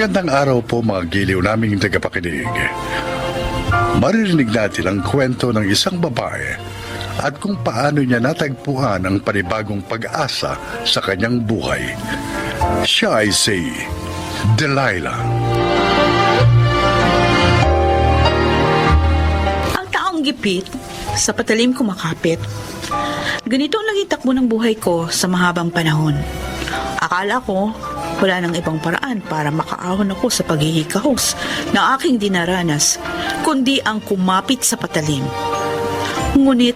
Magandang araw po mga giliw naming tagapakinig. Maririnig natin ang kwento ng isang babae at kung paano niya natagpuan ang panibagong pag-asa sa kanyang buhay. Siya ay si Delilah. Ang taong gipit, sa patalim kumakapit. Ganito ang naging takbo ng buhay ko sa mahabang panahon. Akala ko, wala nang ibang paraan para makaahon ako sa paghihikahos na aking dinaranas, kundi ang kumapit sa patalim. Ngunit,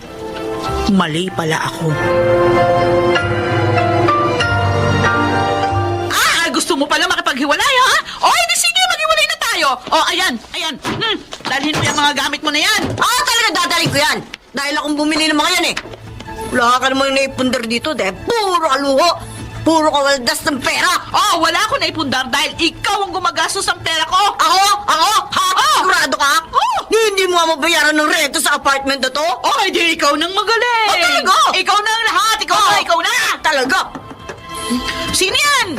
mali pala ako. Gusto mo pala makipaghiwalay, ha? O, hindi sige, maghiwalay na tayo. O, ayan. Dalhin mo yung mga gamit mo na yan. Talaga dadalhin ko yan. Dahil akong bumili ng mga yan eh. Wala ka namang naipundar dito dahil puro kaluho. Puro kawaldas ng pera. Oh, wala ako naipundar dahil ikaw ang gumagastos ng pera ko. Ako? Ha? Sigurado ka? Oo. Hindi mo nga mabayaran ng rento sa apartment na to? Oh, hindi ikaw nang magaling. Talaga? Ikaw na ang lahat. Ikaw na. Talaga? Sino yan?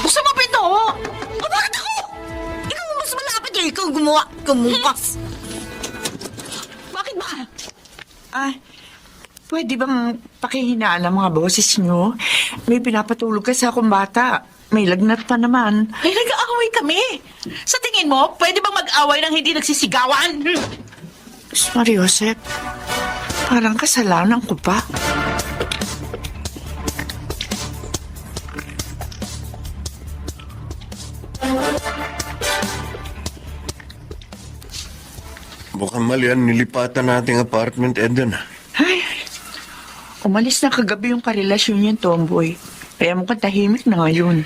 Buksan mo pinto. Bakit ako? Ikaw ang mas malapit eh. Ikaw gumawa. Kumupas. Bakit ba? Pwede bang pakihinaan ang mga boses nyo? May pinapatulog kasi akong bata. May lagnat pa naman. Ay, nag-aaway kami. Sa tingin mo, pwede bang mag-away ng hindi nagsisigawan? Maria Josep, parang kasalanan ko pa. Mukhang mali ang nilipatan nating apartment, Eden. Ay, umalis na kagabi yung karelasyon niya, Tomboy. Kaya mukhang tahimik na ngayon.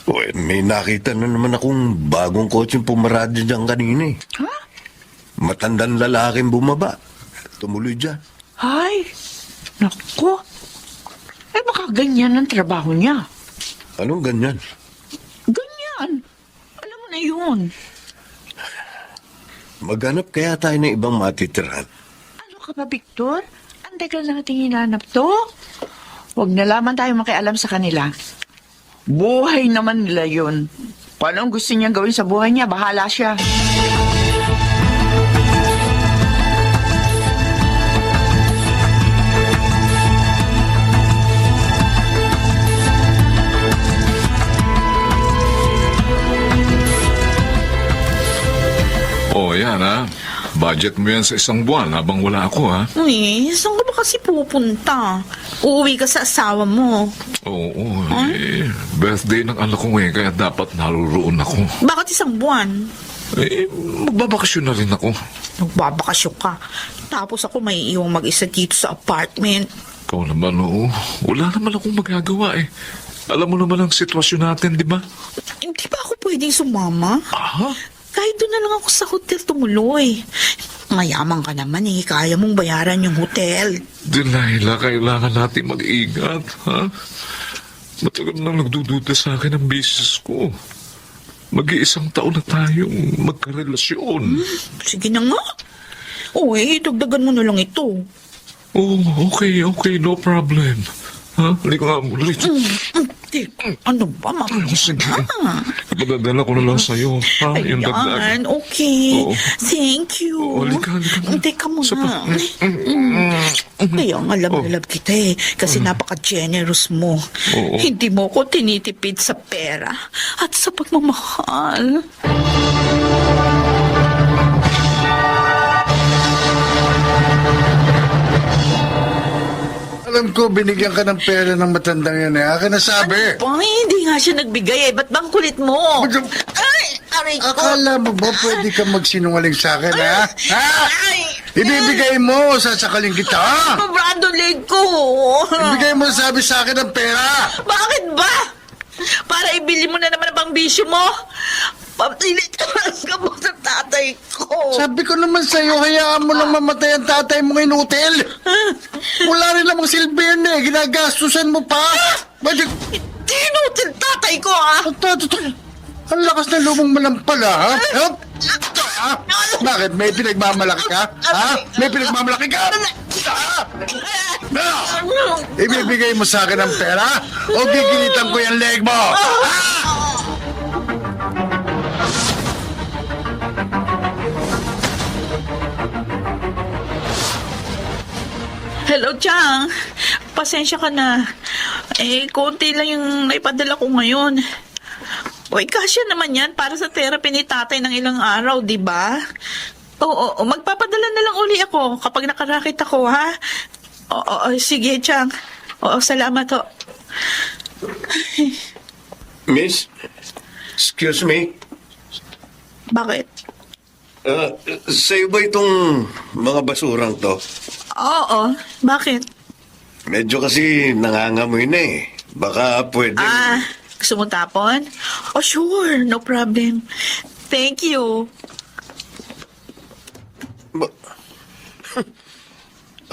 Uy, may nakita na naman akong bagong kotseng pumaradyo dyan kanina eh. Ha? Matandang lalaking bumaba. Tumuloy dyan. Ay, naku. Eh baka ganyan ang trabaho niya. Anong ganyan? Ganyan. Alam mo na yun. Maghanap kaya tayo ng ibang matitirahan. Ano ka ba, Victor? Ang tagal nating hinanap to. Huwag na lamang tayo makialam sa kanila. Buhay naman nila yun. Kung anong gusto niyang gawin sa buhay niya, bahala siya. Oh, yan ha. Budget mo yan sa isang buwan habang wala ako ha. Uy, saan ka ba kasi pupunta? Uuwi ka sa asawa mo. Oo, birthday ng anak ko ngayon kaya dapat naruroon ako. Bakit isang buwan? Magbabakasyon na rin ako. Nagbabakasyon ka. Tapos ako may iwang mag-isa dito sa apartment. Ikaw naman, oo. Wala naman akong magagawa eh. Alam mo naman ang sitwasyon natin, di ba? Hindi ba ako pwedeng sumama? Ah? Kahit doon na lang ako sa hotel tumuloy. Mayaman ka naman eh. Kaya mong bayaran yung hotel. Delilah, kailangan natin mag-ingat, ha? Matagal nang nagdududa sa akin ang business ko. Mag-iisang taon na tayong magkarelasyon. Sige na nga. Uy, dagdagan mo na lang ito. Oh, okay, no problem. Ha? Halika nga muna. Ano ba, mamaya? Sige. Ipadadala ko na lang sa'yo. Ha? Yung dagdag. Ayan, okay. Oo. Thank you. Halika na. Teka muna. Kaya nga love kita eh. Kasi napaka-generous mo. Oo. Hindi mo ko tinitipid sa pera at sa pagmamahal. Alam ko, binigyan ka ng pera ng matandang yan eh. Akin na sabi. Ay, hindi nga siya nagbigay eh. Ba't bang kulit mo? Ay, aray ko. Akala mo ba pwede ka magsinungaling sa akin, ha? Ha? Ay, Ibibigay mo, sasakaling kita. Brando leg ko. Ibigay mo sabi sa akin ng pera. Bakit ba? Para ibili mo na naman ang pambisyo mo? Papilit ka mo sa tatay ko. Sabi ko naman sa'yo, hayaan mo lang mamatay ang tatay mo ngayon hotel. Wala rin namang silbi yan eh. Ginagastusan mo pa. Bakit? Tinutil tatay ko, ah! Ang lakas na lumong malampala, ha? Ha? Bakit? May pinagmamalaki ka? Ha? May pinagmamalaki ka? Ibibigay mo sa akin ang pera o gigilitan ko yung leg mo? Hello, Chang. Pasensya ka na. Konti lang yung naipadala ko ngayon. Uy, kasya naman yan para sa therapy ni tatay ng ilang araw, di ba? Oo, magpapadala na lang uli ako kapag nakarakit ako, ha? Oo, sige, Chang. Oo, salamat ho. Miss, excuse me. Bakit? Sa'yo ba itong mga basurang to? Oo, bakit? Medyo kasi nangangamoy na eh. Baka pwede... Gusto mo tapon? Oh, sure. No problem. Thank you.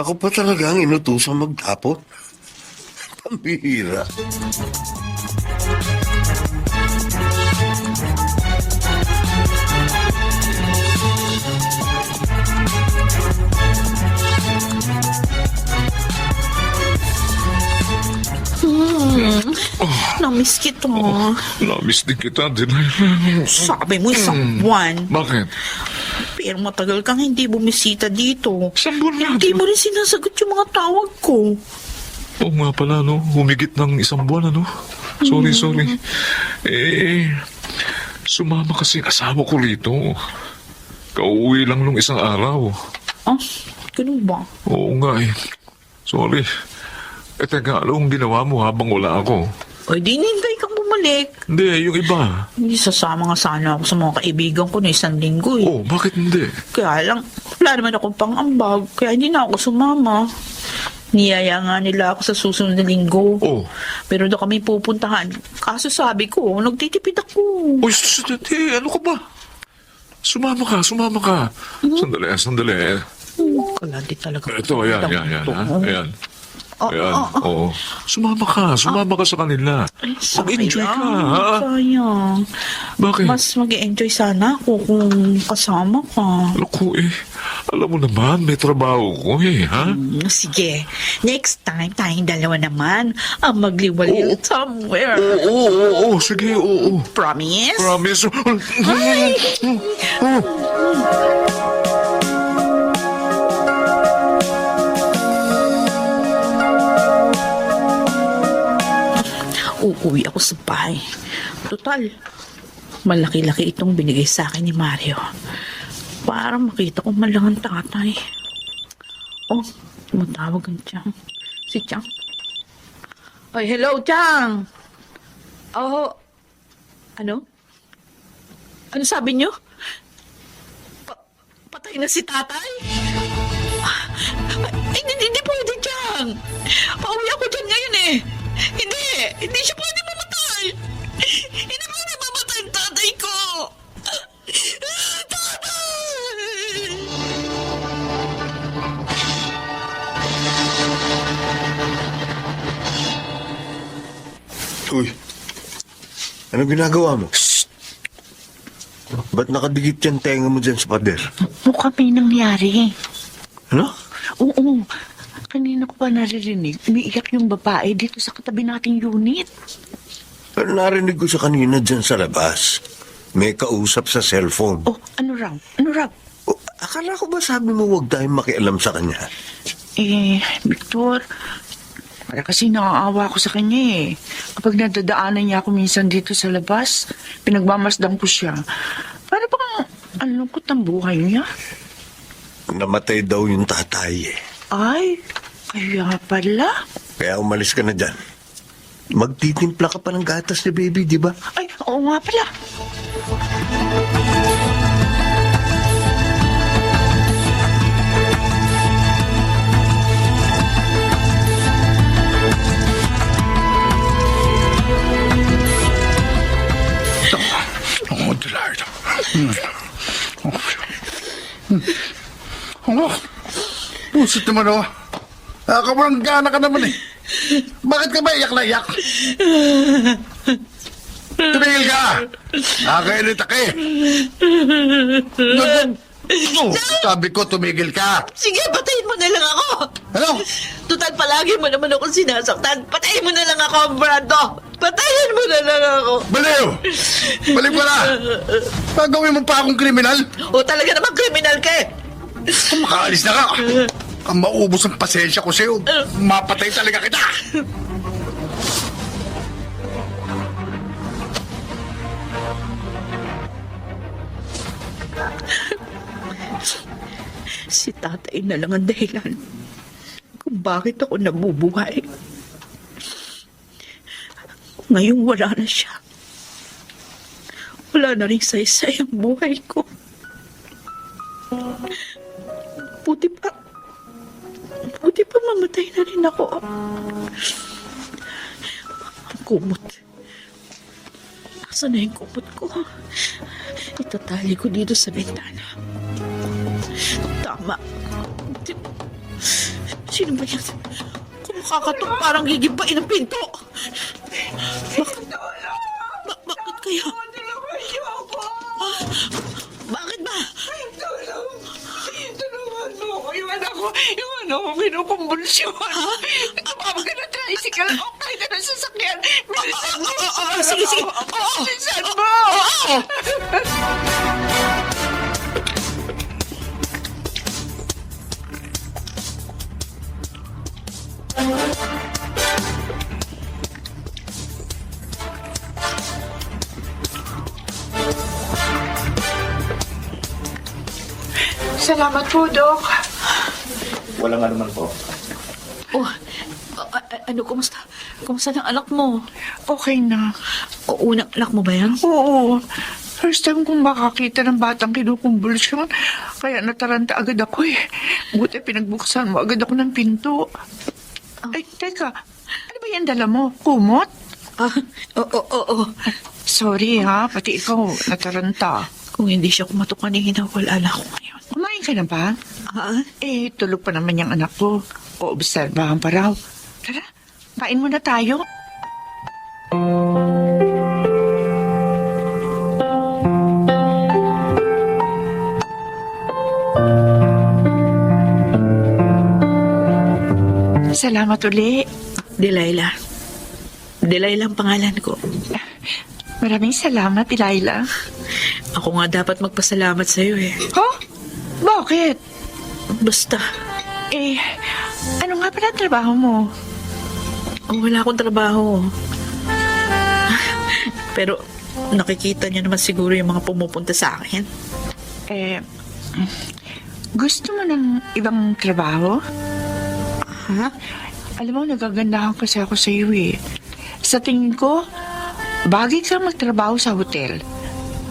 Ako pa talaga ang inutusang magtapon? Pambihira. Namiss kita. Namiss din kita, Delilah. Sabi mo isang buwan. Bakit? Pero matagal kang hindi bumisita dito. Isang buwan na. Hindi mo rin sinasagot yung mga tawag ko. Oo nga pala, no? Humigit ng isang buwan, ano? Sorry. Sumama kasi ang asawa ko rito. Kauwi lang nung isang araw. Ganun ba? Oo nga eh. Sorry. Teka, anong ginawa mo habang wala ako? O, di nintay kang bumalik. Hindi, yung iba. Hindi sasama nga sana ako sa mga kaibigan ko na isang linggo eh. Oh, bakit hindi? Kaya lang, wala naman akong pang-ambag. Kaya hindi na ako sumama. Niyaya nga nila ako sa susunod na linggo. Oh. Pero doon kami pupuntahan. Kaso sabi ko, nagtitipid ako. Uy, ano ka ba? Sumama ka. Sandali. Kalandi talaga. Ito, ayan. Ayan. Oo. Sumama ka sa kanila. Mag-enjoy ka, ha? Sayang. Bakit? Mas mag-enjoy sana ako kung kasama ka. Naku alam mo naman, may trabaho ko ha? Sige, next time tayong dalawa naman ang magliwaliw somewhere. Oo, sige, oo. Promise? Promise. Ay! Uuwi ako sa bahay. Total, malaki-laki itong binigay sa akin ni Mario. Para makita ko man lang ang tatay. Oh, tumatawag ang Chang. Si Chang. Ay, hello, Chang! Oh, ano? Ano sabi niyo? Patay na si tatay? Ay, hindi pwede, Chang. Pauwi ako dyan ngayon eh. Hindi siya pwede mamatay. Hindi pwede mamatay ang tatay ko. Tatay! Uy, ano ginagawa mo? Ba't nakadikit yung tenga mo dyan sa pader? Mukhang may nangyari. Ano? Oo. Kanina ko pa naririnig, umiiyak yung babae dito sa katabi nating unit. Pero narinig ko sa kanina dyan sa labas. May kausap sa cellphone. Oh, ano raw? Ano raw? Oh, akala ko ba sabi mo huwag tayong makialam sa kanya? Victor, para kasi nakaawa ko sa kanya eh. Kapag nadadaanan niya ako minsan dito sa labas, pinagmamasdan ko siya. Para bang ang lungkot ng buhay niya. Namatay daw yung tatay eh. Ay, kaya pala. Kaya umalis ka na dyan. Magtitimpla ka pa ng gatas ni baby, di ba? Ay, oo nga pala. Oh, Delilah. Pusit naman oh. Kawalang gana ka naman eh. Bakit ka ba iyak na iyak? Tumigil ka! Nakakainit ka eh. Sabi ko, tumigil ka. Sige, patayin mo na lang ako. Ano? Total, palagi mo naman ako sinasaktan. Patayin mo na lang ako, Brando. Patayin mo na lang ako. Baliw! Balik mo na! Gagawin mo pa akong kriminal? O talaga namang kriminal ka eh. Makaalis na ka! Baka maubos ang pasensya ko sa'yo. Mapatay talaga kita. Si tatay na lang ang dahilan kung bakit ako nabubuhay. Ngayong wala na siya. Wala na rin saysay ang buhay ko. Buti pa mamatay na rin ako. Ang kumot. Nasaan na yung kumot ko? Itatali ko dito sa bintana. Tama. Sino ba yan? Kumakatok parang gigibain ang pinto. Bakit kaya? Bakit ba? Tulungan mo ako. Iwan ako kinukumbulsyon. Tumawag ka na tricycle. Okay na ng sasakyan. Bilisan mo. Sige. Bilisan mo. Salamat po, Dok. Walang anuman po. Oh, ano, kumusta? Kumusta ng anak mo? Okay na. O, unang anak mo ba yan? Oo. First time kong makakita ng batang kinukumbulsyon. Kaya nataranta agad ako eh. Buti pinagbuksan mo agad ako ng pinto. Ay, teka. Ano ba yan dala mo? Kumot? Oo. Sorry ha, pati ikaw nataranta. Kung hindi siya kumatok kanina, wala na ako ngayon. Kumain ka na ba? Ah, Eh, tulog pa naman yung anak ko. O, obserbahan pa raw. Tara, kain muna tayo. Salamat uli. Delilah. Delilah ang pangalan ko. Maraming salamat, Delilah. Ako nga dapat magpasalamat sa'yo eh. Huh? Bakit? Basta, Eh, ano nga pala ang trabaho mo? wala akong trabaho. Pero nakikita niyo naman siguro yung mga pumupunta sa akin. Eh, gusto mo ng ibang trabaho? Ha? Alam mo, nagagandahan kasi ako sa iyo eh. Sa tingin ko, bagay ka magtrabaho sa hotel.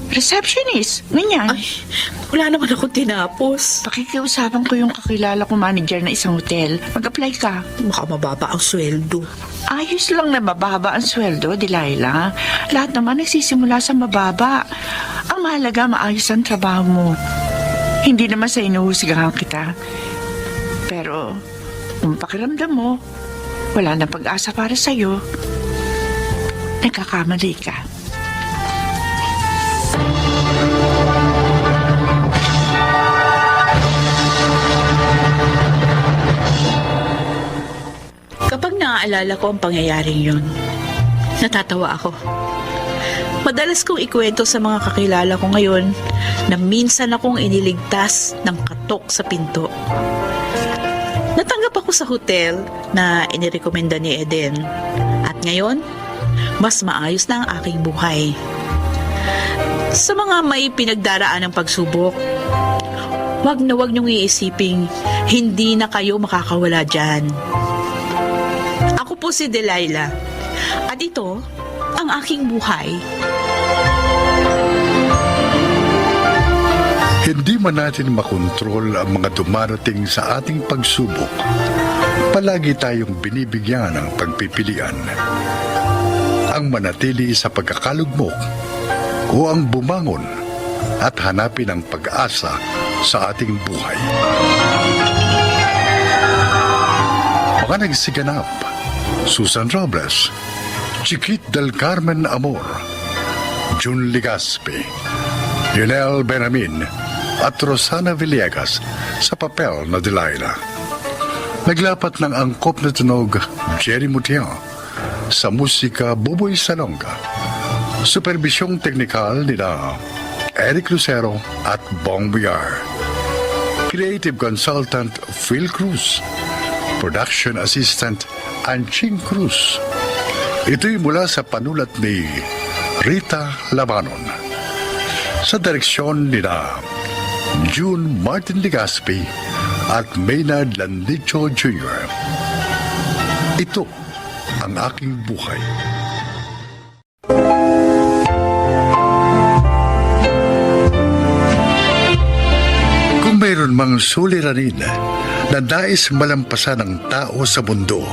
Receptionist, ganyan. Ay, wala naman akong tinapos. Pakikiusapan ko yung kakilala ko manager na isang hotel. Mag-apply ka. Baka mababa ang sweldo. Ayos lang na mababa ang sweldo, Delilah. Lahat naman nagsisimula sa mababa. Ang mahalaga, maayos ang trabaho mo. Hindi naman sa inuhusgahan kita. Pero, kung pakiramdam mo, wala na pag-asa para sa'yo, nagkakamali ka. Kapag naaalala ko ang pangyayaring yun, natatawa ako. Madalas kong ikwento sa mga kakilala ko ngayon na minsan akong iniligtas ng katok sa pinto. Natanggap ako sa hotel na inirekomenda ni Eden. At ngayon, mas maayos na ang aking buhay. Sa mga may pinagdaraan ng pagsubok, wag na wag niyong iisiping hindi na kayo makakawala dyan. Ako po si Delilah. At ito, ang aking buhay. Hindi man natin makontrol ang mga dumarating sa ating pagsubok, palagi tayong binibigyan ng pagpipilian. Ang manatili sa pagkakalugmok o ang bumangon at hanapin ang pag-asa sa ating buhay. Mga nagsiganap, Susan Robles, Chiquit del Carmen Amor, Jun Ligaspi, Lionel Benjamin at Rosana Villegas sa papel na Delilah. Naglapat ng angkop na tunog Jerry Mutiao, sa musika Buboy Salonga. Superbisyong teknikal nila Eric Lucero at Bong Biar. Creative Consultant Phil Cruz. Production Assistant Anching Cruz. Ito'y mula sa panulat ni Rita Labanon. Sa direksyon nila June Martin Legaspi at Maynard Landicho Jr. Ito ang aking buhay. Kung mayroon mang suliranin na nais malampasan ng tao sa mundo,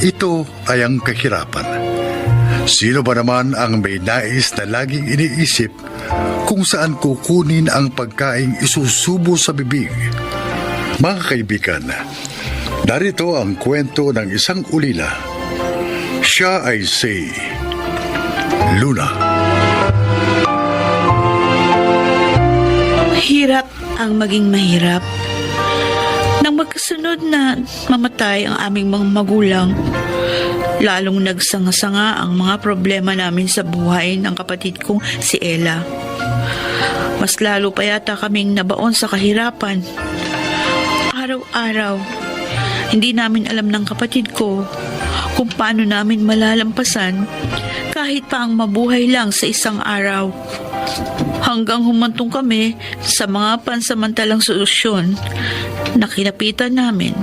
ito ay ang kahirapan. Sino ba naman ang may nais na laging iniisip kung saan kukunin ang pagkaing isusubo sa bibig? Mga kaibigan, narito ang kwento ng isang ulila. Siya ay si Luna. Mahirap ang maging mahirap. Nang magkasunod na mamatay ang aming mga magulang, lalong nagsanga-sanga ang mga problema namin sa buhay ng kapatid kong si Ella. Mas lalo pa yata kaming nabaon sa kahirapan. Araw-araw, hindi namin alam ng kapatid ko kung paano namin malalampasan kahit pa ang mabuhay lang sa isang araw. Hanggang humantong kami sa mga pansamantalang solusyon na kinapitan namin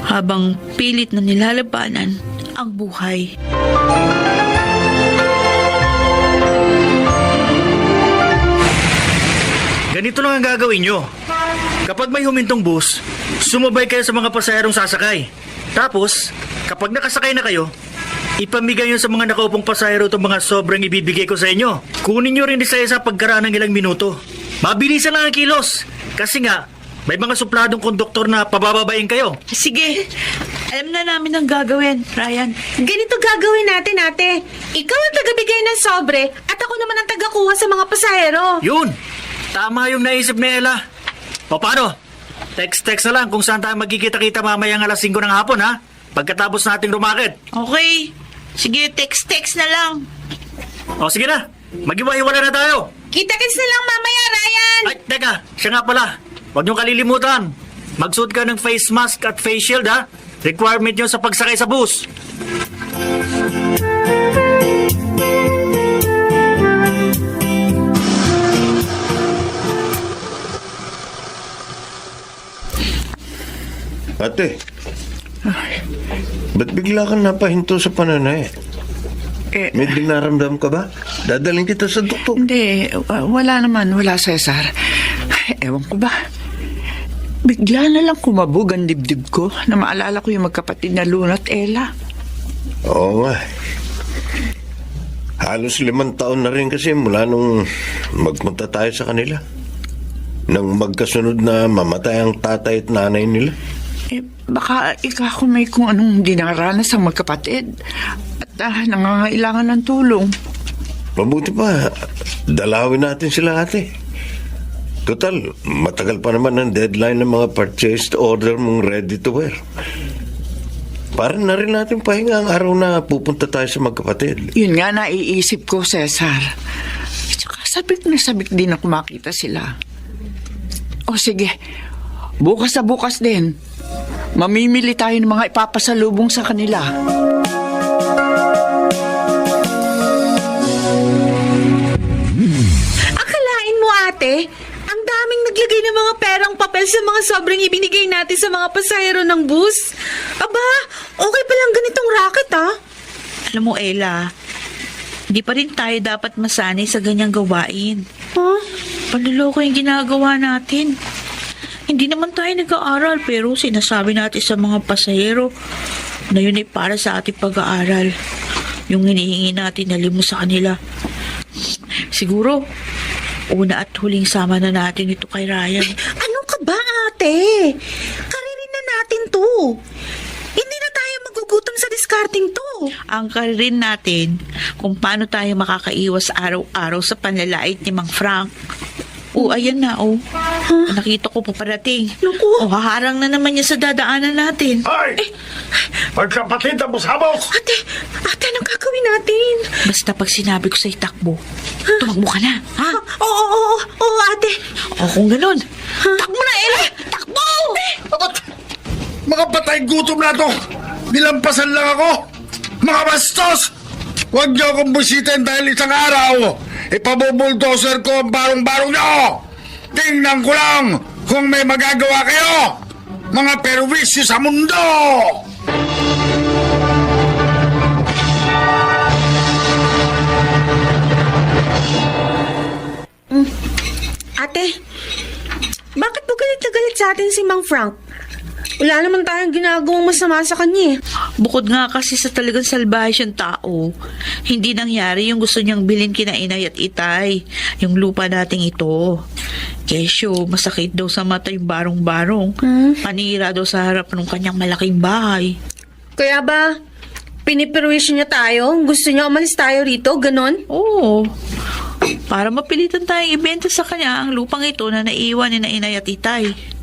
habang pilit na nilalabanan ang buhay. Ganito lang ang gagawin nyo. Kapag may humintong bus, sumabay kayo sa mga pasaherong sasakay. Tapos, kapag nakasakay na kayo, ipamigay nyo sa mga nakaupong pasahero itong mga sobrang ibibigay ko sa inyo. Kunin nyo rin isa-isa pagkaraan ng ilang minuto. Mabilisan lang ang kilos. Kasi nga, may mga supladong konduktor na pabababayin kayo. Sige, alam na namin ang gagawin, Ryan. Ganito gagawin natin, ate. Ikaw ang tagabigay ng sobre at ako naman ang tagakuha sa mga pasahero. Yun! Tama yung naisip ni Ella. O paano? Text-text na lang kung saan tayo magkikita-kita mamayang alas 5 ng hapon, ha? Pagkatapos nating rumakit. Okay, sige, text-text na lang. O sige na, mag-iwa-iwala na tayo. Kita-kits na lang mamaya, Ryan! Ay, teka, siya nga pala. Huwag niyong kalilimutan. Magsuot ka ng face mask at face shield, ha? Requirement nyo sa pagsakay sa bus. Ate, ba't bigla kang napahinto sa pananay? May dinaramdam ka ba? Dadaling kita sa doktor. Hindi, wala naman. Wala, Cesar. Ewan ko ba? Bigla na lang kumabog ang dibdib ko na maalala ko yung magkapatid na Luna at Ella. Oo nga. Halos 5 taon na rin kasi mula nung magpunta tayo sa kanila. Nang magkasunod na mamatay ang tatay at nanay nila. Baka ikaw may kung anong dinaranas ang magkapatid at nangangailangan ng tulong. Mabuti pa, dalawin natin sila, ate. Total, matagal pa naman ang deadline ng mga purchased order mong ready to wear. Para na rin natin pahinga ang araw na pupunta tayo sa magkapatid. Yun nga naiisip ko, Cesar. At saka sabik na sabik din ako makita sila. O sige, bukas na bukas din. Mamimili tayo ng mga ipapasalubong sa kanila. Akalain mo, ate, ang daming naglagay ng mga perang papel sa mga sobrang ibinigay natin sa mga pasahero ng bus. Aba, okay pa lang ganitong racket, ha? Alam mo, Ella, hindi pa rin tayo dapat masanay sa ganyang gawain. Huh? Panluloko yung ginagawa natin. Hindi naman tayo nag-aaral pero sinasabi natin sa mga pasahero na yun ay para sa ating pag-aaral. Yung hinihingi natin na limos sa kanila. Siguro, una at huling sama na natin ito kay Ryan. Ano ka ba, ate? Karirin na natin to. Hindi na tayo magugutom sa discarding to. Ang karirin natin kung paano tayo makakaiwas araw-araw sa panlalait ni Mang Frank. Ayan na, Nakita ko pa parating. Naku. Haharang na naman niya sa dadaanan natin. Ay! Magkapatid na musabok! Ate, anong gagawin natin? Basta pag sinabi ko sa'yo takbo, tumakbo ka na, ha? Oo, ate. Kung ganun, takbo na, Ella! Takbo! Mga patay gutom na to! Nilampasan lang ako! Mga bastos! Huwag niyo akong busitin dahil isang araw! Ipabubuldoser ko ang barong-barong niyo! Tingnan ko lang kung may magagawa kayo! Mga perwisyo sa mundo! Ate, bakit po galit na galit sa atin si Mang Frank? Wala naman tayong ginagawang masama sa kanya eh. Bukod nga kasi sa talagang salbahe siyang tao, hindi nangyari yung gusto niyang bilhin kina Inay at Itay, yung lupa nating ito. Kesyo, masakit daw sa mata yung barong-barong. Panira daw sa harap ng kanyang malaking bahay. Kaya ba, piniperwisyo niya tayo? Gusto niya umalis tayo rito? Ganon? Oo. Para mapilitan tayong ibenta sa kanya ang lupang ito na naiwan ni na Inay at Itay.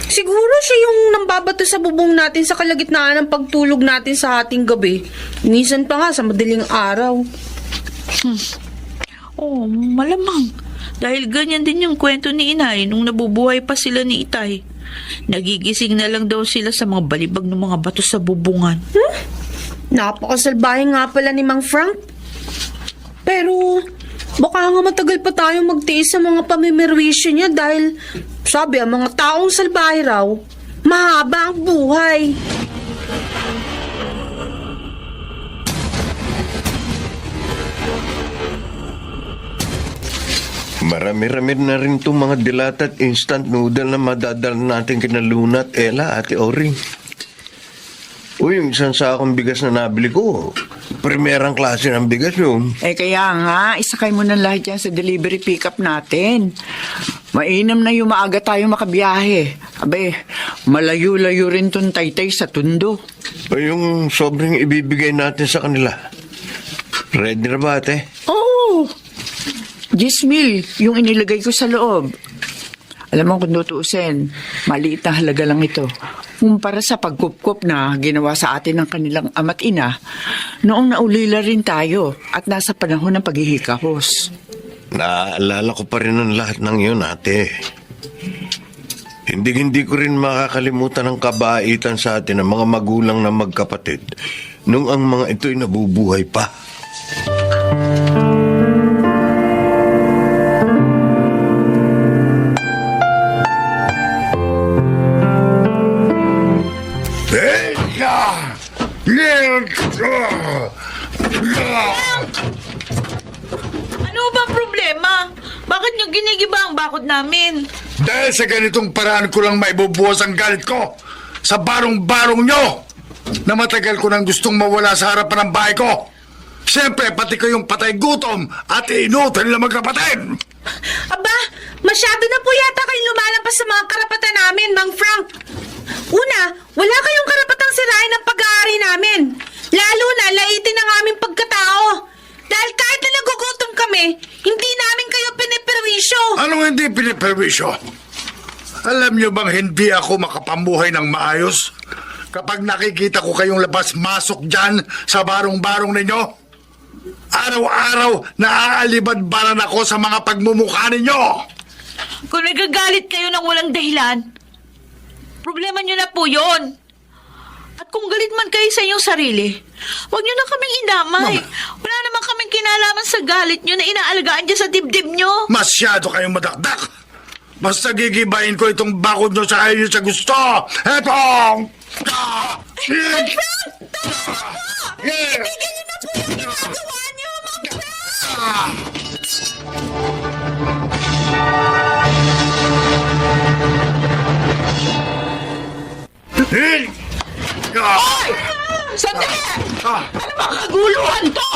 Siguro siya yung nambabato sa bubong natin sa kalagitnaan ng pagtulog natin sa ating gabi. Minsan pa nga sa madaling araw. Malamang. Dahil ganyan din yung kwento ni Inay nung nabubuhay pa sila ni Itay. Nagigising na lang daw sila sa mga balibag ng mga bato sa bubungan. Napakasalbahe nga pala ni Mang Frank. Pero baka nga matagal pa tayong magtiis sa mga pamimerwisyo niya dahil sabi ang mga taong salbahe raw, mahaba ang buhay. Marami-rami na rin itong mga dilat at instant noodle na madadala natin kina Luna at Ella, Ate Ori. Yung isang sakong bigas na nabili ko, primerang klase ng bigas yun. Kaya nga, isakay mo na lahat yan sa delivery pickup natin. Mainam na yung maaga tayo makabiyahe. Abe, malayo-layo rin tong Taytay sa Tundo. Yung sobrang ibibigay natin sa kanila. Ready na ba, Ate? Oo! 10,000 yung inilagay ko sa loob. Alam mo kung tutuusin, maliit na halaga lang ito. Kumpara sa pagkupkup na ginawa sa atin ng kanilang ama't ina, noong naulila rin tayo at nasa panahon ng paghihikahos. Naaalala ko pa rin ang lahat ng yun, Ate. Hindi ko rin makakalimutan ang kabaitan sa atin ng mga magulang na magkapatid nung ang mga ito'y nabubuhay pa. Ano ba problema? Bakit niyo ginigiba ang bakod namin? Dahil sa ganitong paraan ko lang maibubuhos ang galit ko sa barong-barong nyo na matagal ko nang gustong mawala sa harapan ng bahay ko. Siyempre, pati ko yung patay gutom at inutan nila magkapatid. Aba, masyado na po yata kayong lumalampas sa mga karapatan namin, Mang Frank. Una, wala kayong karapatang sirain ang pag-aari namin. Lalo na laitin ang aming pagkatao. Dahil kahit na nagugutom kami, hindi namin kayo piniperwisyo. Anong hindi piniperwisyo? Alam nyo bang hindi ako makapamuhay ng maayos kapag nakikita ko kayong labas-masok dyan sa barong-barong ninyo? Araw-araw naaalibad-baran ako sa mga pagmumukha ninyo. Kung nagagalit kayo ng walang dahilan, problema nyo na po yun. At kung galit man kayo sa inyong sarili, huwag nyo na kaming indamay. Wala naman kaming kinalaman sa galit nyo na inaalagaan dyan sa dibdib nyo. Masyado kayong madakdak. Basta gigibayin ko itong bakod nyo sa ayaw nyo sa gusto. Eto! Ibigay niyo na po yung ginagawa niyo, Mang Frank! Sandali! Ano ba kaguluhan to?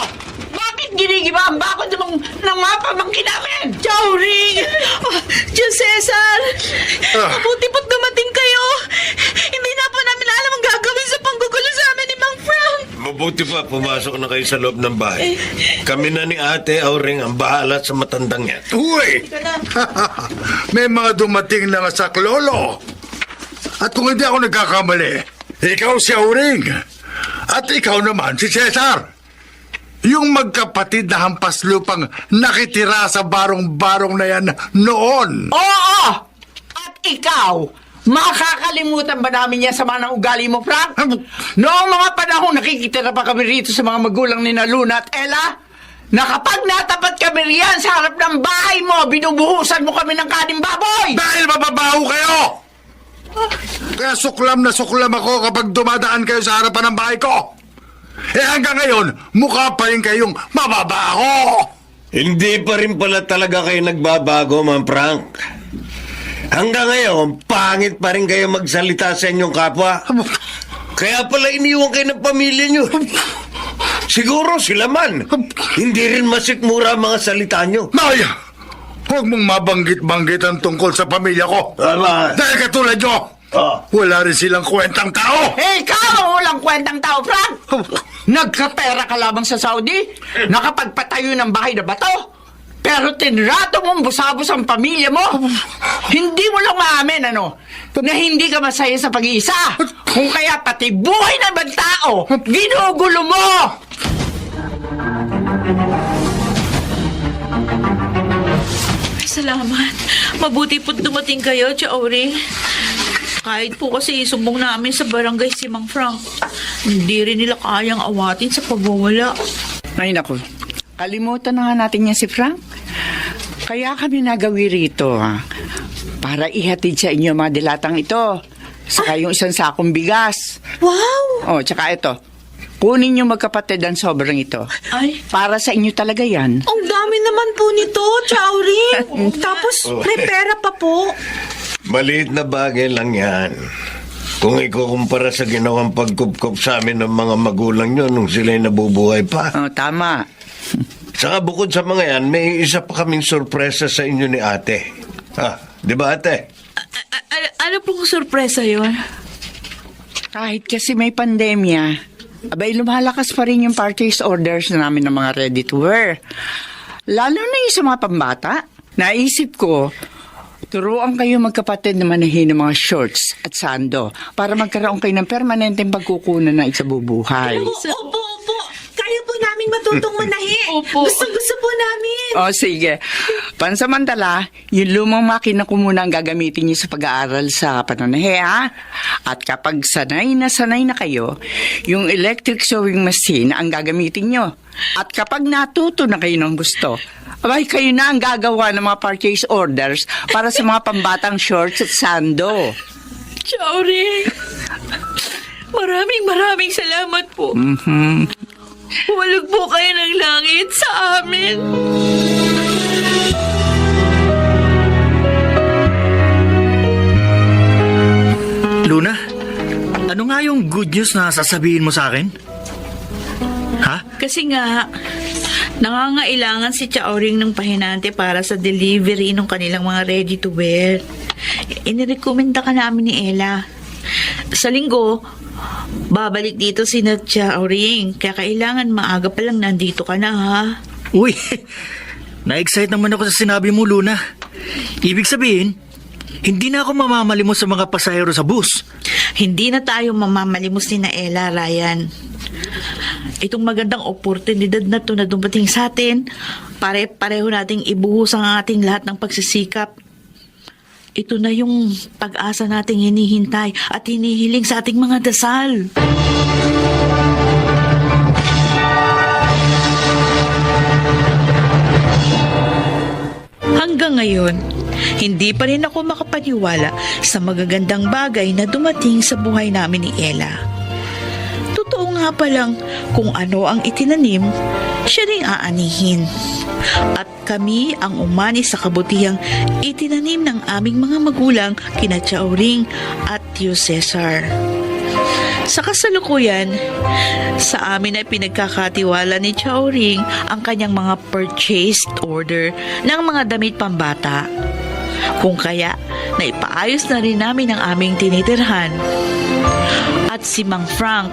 Bakit ginigiba ang bakod ng mga pamangkin namin? Chowring! Diyos Cesar! Mabuti po't dumating kayo! Hindi na po namin alam ang gagawin sa panggugulo sa amin ni Mang Frank! Mabuti pa, pumasok na kayo sa loob ng bahay. Kami na ni Ate Auring ang bahala sa matandang yan. Uy! May mga dumating na nga sa klolo. At kung hindi ako nagkakamali, ikaw si Auring. At ikaw naman si Cesar. Yung magkapatid na hampas lupang nakitira sa barong-barong na yan noon. Oo! At ikaw, makakalimutan ba namin yan sa mga ugali mo, Frank? Noong mga panahon, nakikitira pa kami rito sa mga magulang ni na Luna at Ella, na kapag natapat kami riyan sa harap ng bahay mo, binubuhusan mo kami ng kaning baboy! Dahil mababaho kayo! Kaya suklam na suklam ako kapag dumadaan kayo sa harapan ng bahay ko. Eh hanggang ngayon, mukha pa rin kayong mababaho! Hindi pa rin pala talaga kayo nagbabago, Ma'am Frank. Hanggang ngayon, pangit pa rin kayo magsalita sa inyong kapwa. Kaya pala iniwan kayo ng pamilya nyo. Siguro sila man. Hindi rin masikmura ang mga salita nyo. Maya! Huwag mong mabanggit-banggit ang tungkol sa pamilya ko. Tama. Dahil katulad nyo, wala rin silang kwentang tao. Eh, ikaw ang walang kwentang tao, Frank! Nagkapera ka lamang sa Saudi? Nakapagpatayo ng bahay na bato? Pero tinrato mong busabos ang pamilya mo? Hindi mo lang maamin, na hindi ka masaya sa pag-iisa. Kung kaya pati buhay ng ibang tao, ginugulo mo! Ay, salamat. Mabuti po't dumating kayo, Tia Auring. Kahit po kasi isumbong namin sa barangay si Mang Frank, hindi rin nila kayang awatin sa pagwawala. Ay, naku. Kalimutan na nga natin yan si Frank. Kaya kami nagawi rito, para ihatid sa inyo mga dilatang ito. Saka yung isang sakong bigas. Wow! Oh, tsaka ito. Kunin niyo magkapatid ang sobrang ito. Ay, Para sa inyo talaga yan. Ang dami naman po nito, Tia Auring. Tapos, may pera pa po. Maliit na bagay lang yan. Kung ikukumpara sa ginawang pagkupkup sa amin ng mga magulang nyo nung sila'y nabubuhay pa. Oh, tama. Saka bukod sa mga yan, may isa pa kaming sorpresa sa inyo ni ate. Di ba ate? ano pong sorpresa yon? Kahit kasi may pandemya, abay lumalakas pa rin yung purchase orders namin ng mga ready to wear. Lalo na yung sa mga pambata. Naisip ko, turuan kayo magkapatid na manahin ng mga shorts at sando para magkaroon kayo ng permanenteng pagkukunan na isabubuhay. Opo. Kaya po namin matutong manahi. Opo. Gusto po namin. O sige, pansamantala, yung lumang makina ko muna ang gagamitin niyo sa pag-aaral sa pananahe, ha? At kapag sanay na kayo, yung electric sewing machine ang gagamitin niyo. At kapag natuto na kayo ng gusto, abay kayo na ang gagawa ng mga purchase orders para sa mga pambatang shorts at sando. Tia Auring, maraming salamat po. Huwalog po kayo ng langit sa amin. Luna, ano nga yung good news na sasabihin mo sa akin? Ha? Kasi nga, nangangailangan si Tia Auring ng pahinante para sa delivery ng kanilang mga ready to wear. Inirekomenda ka namin ni Ella. Sa linggo, babalik dito si Tia Auring. Kaya kailangan maaga pa lang nandito ka na, ha? Uy, na-excite naman ako sa sinabi mo, Luna. Ibig sabihin, hindi na ako mamamalimos sa mga pasahero sa bus. Hindi na tayo mamamalimos ni na Ella, Ryan. Itong magandang oportunidad na to na dumating sa atin, pare-pareho nating ibuhos ang ating lahat ng pagsisikap. Ito na yung pag-asa nating hinihintay at hinihiling sa ating mga dasal. Hanggang ngayon, hindi pa rin ako makapaniwala sa magagandang bagay na dumating sa buhay namin ni Ella. Totoo nga palang kung ano ang itinanim, siya rin aanihin. At kami ang umani sa kabutihang itinanim ng aming mga magulang kina Tia Auring at Tio Cesar. Sa kasalukuyan, sa amin ay pinagkakatiwala ni Tia Auring ang kanyang mga purchased order ng mga damit pambata. Kung kaya, naipaayos na rin namin ang aming tinitirhan. At si Mang Frank,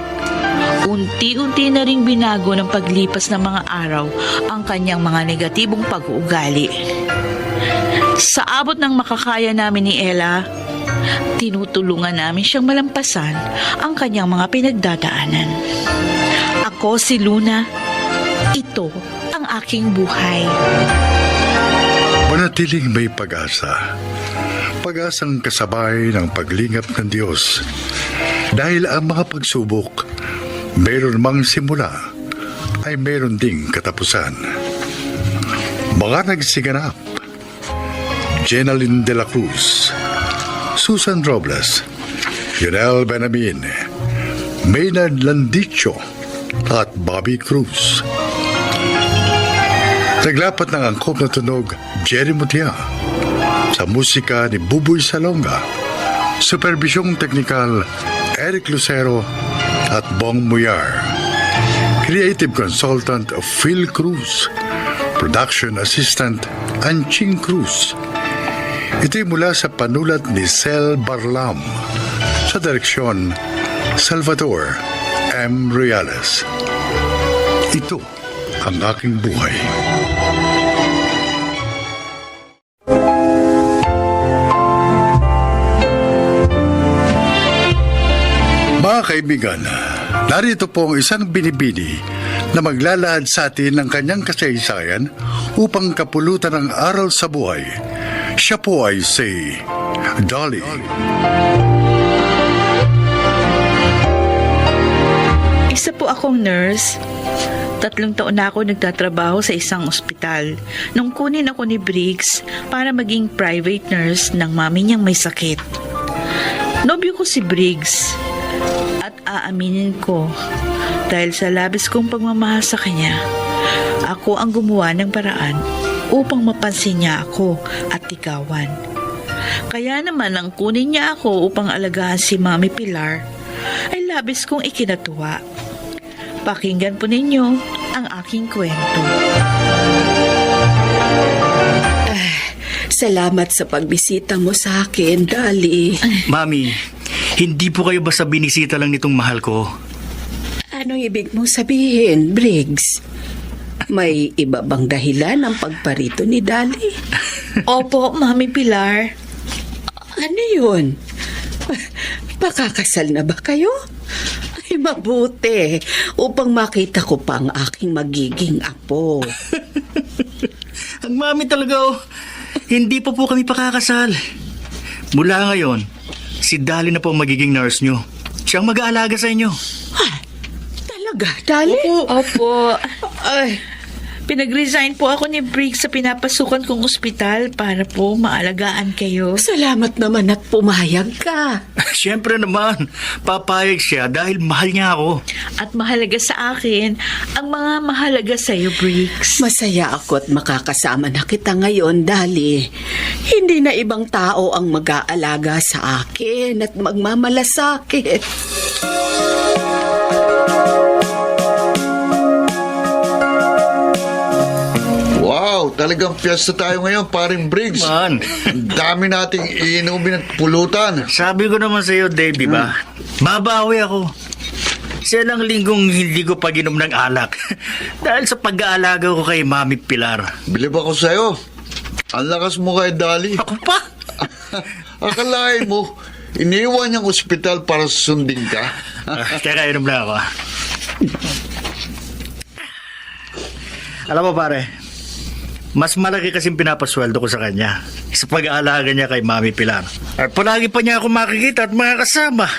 Unti-unti na ring binago ng paglipas ng mga araw ang kanyang mga negatibong pag-uugali. Sa abot ng makakaya namin ni Ella, tinutulungan namin siyang malampasan ang kanyang mga pinagdadaanan. Ako si Luna. Ito ang aking buhay. Manatiling may pag-asa. Pag-asang kasabay ng paglingap ng Diyos. Dahil ang mga pagsubok, mayroon mang simula, ay mayroon ding katapusan. Mga nagsiganap: Jenaline de la Cruz, Susan Robles, Yunel Benamin, Maynard Landicho, at Bobby Cruz. Naglapat ng angkop na tunog, Jerry Mutia. Sa musika ni Buboy Salonga. Supervisyong teknikal, Eric Lucero at Bong Muyar. Creative consultant of Phil Cruz. Production assistant, Anching Cruz. Ito'y mula sa panulat ni Sel Barlam. Sa direksyon, Salvador M. Reales. Ito ang aking buhay. Mga kaibigan, narito po ang isang binibini na maglalahad sa atin ng kanyang kasaysayan upang kapulutan ang aral sa buhay. Siya po ay si Dolly. Isa po akong nurse. 3 taon na ako nagtatrabaho sa isang ospital nung kunin ako ni Briggs para maging private nurse ng mami niyang may sakit. Nobyo ko si Briggs at aaminin ko dahil sa labis kong pagmamahal sa kanya, ako ang gumawa ng paraan upang mapansin niya ako at tigawan. Kaya naman ang kunin niya ako upang alagaan si Mami Pilar ay labis kong ikinatuwa. Pakinggan po ninyo ang aking kwento. Salamat sa pagbisita mo sa akin, Dali. Mami, hindi po kayo basta binisita lang nitong mahal ko. Anong ibig mong sabihin, Briggs? May iba bang dahilan ang pagparito ni Dali? Opo, Mami Pilar. Ano yun? Pakakasal na ba kayo? Ay, mabuti. Upang makita ko pa ang aking magiging apo. Ang mami talaga, oh. Hindi pa po kami pakakasal. Mula ngayon, si Dali na po ang magiging nurse nyo. Siyang mag-aalaga sa inyo. Talaga, Dali? Opo. Ay, pinag-resign po ako ni Briggs sa pinapasukan kong ospital para po maalagaan kayo. Salamat naman at pumayag ka. Siyempre naman, papayag siya dahil mahal niya ako. At mahalaga sa akin ang mga mahalaga sa iyo, Briggs. Masaya ako at makakasama na kita ngayon, Dali. Hindi na ibang tao ang mag-aalaga sa akin at magmamalasakit. Wow, talagang piyesta tayo ngayon, paring Briggs. Man, Ang dami nating iinumin at pulutan. sabi ko naman sa iyo, Dave, di ba? Babawi ako. Sa ilang linggong hindi ko pag-inom ng alak. Dahil sa pag-aalaga ko kay Mami Pilar. Bilib ako sa'yo. Ang lakas mo kay Dali. Ako pa? Akalain mo, iniwan niyang ospital para sundin ka. Teka, inom na ako. Alam mo, pare, mas malaki kasing pinapasweldo ko sa kanya sa pag-aalaga niya kay Mami Pilar. At palagi pa niya ako makikita at makakasama.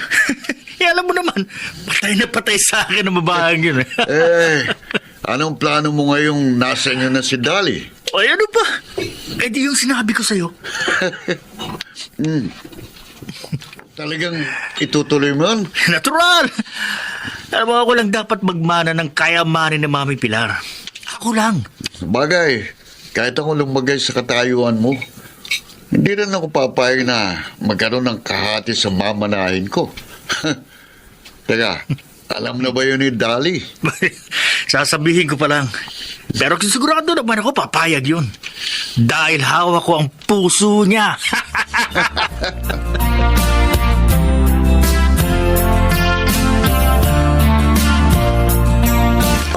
Alam mo naman, patay na patay sa akin ang babaeng yun. Anong plano mo ngayong nasa inyo na si Dali? Ay, ano pa? Eh di yung sinabi ko sa'yo. Talagang itutuloy mo yun? Natural! Alam mo, ako lang dapat magmana ng kayamanin ni Mami Pilar. Ako lang. Bagay, kahit ako lumagay sa katayuan mo, hindi rin ako papayag na magkaroon ng kahati sa mamanahin ko. Teka, alam na ba yun ni Dali? Sasabihin ko pa lang. Pero sigurado naman ako papayag yun. Dahil hawak ko ang puso niya.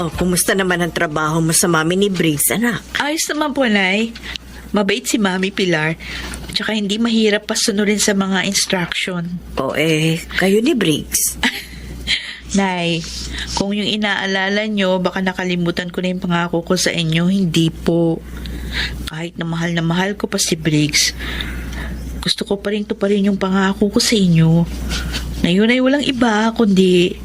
Oh, kumusta naman ang trabaho mo sa mami ni Briggs, anak? Ayos naman po, Nay. Mabait si Mami Pilar. Tsaka hindi mahirap pasunurin sa mga instruction. O kayo ni Briggs. Nay, kung yung inaalala nyo, baka nakalimutan ko na yung pangako ko sa inyo. Hindi po. Kahit na mahal ko pa si Briggs, gusto ko pa rin tuparin yung pangako ko sa inyo. Na yun ay walang iba, kundi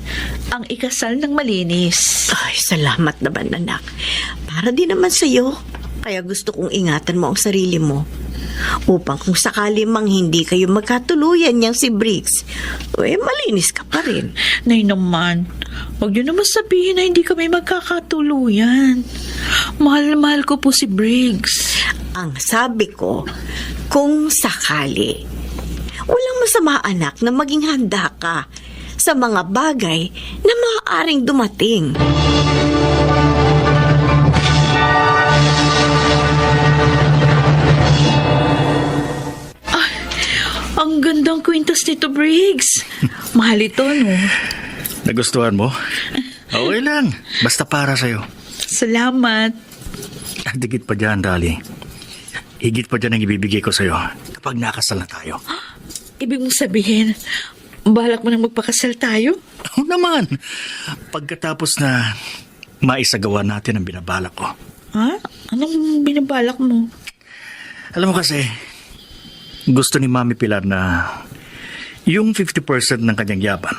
ang ikasal ng malinis. Ay, salamat naman, anak. Para din naman sa'yo. Kaya gusto kong ingatan mo ang sarili mo. Upang kung sakali mang hindi kayo magkatuluyan niyang si Briggs, malinis ka pa rin. Nay naman, huwag niyo naman sabihin na hindi kami magkakatuluyan. Mahal na mahal ko po si Briggs. Ang sabi ko, kung sakali, walang masama anak na maging handa ka sa mga bagay na maaaring dumating. Ang gandang kwintas nito, Briggs. Mahal ito, no? Nagustuhan mo? Okay lang. Basta para sa'yo. Salamat. At higit pa dyan, Dali. Higit pa dyan ang ibibigay ko sa'yo kapag nakasal na tayo. Ibig mong sabihin, balak mo nang magpakasal tayo? Oo naman. Pagkatapos na maisagawa natin ang binabalak ko. Ha? Anong binabalak mo? Alam mo kasi, gusto ni Mami Pilar na yung 50% ng kanyang yaman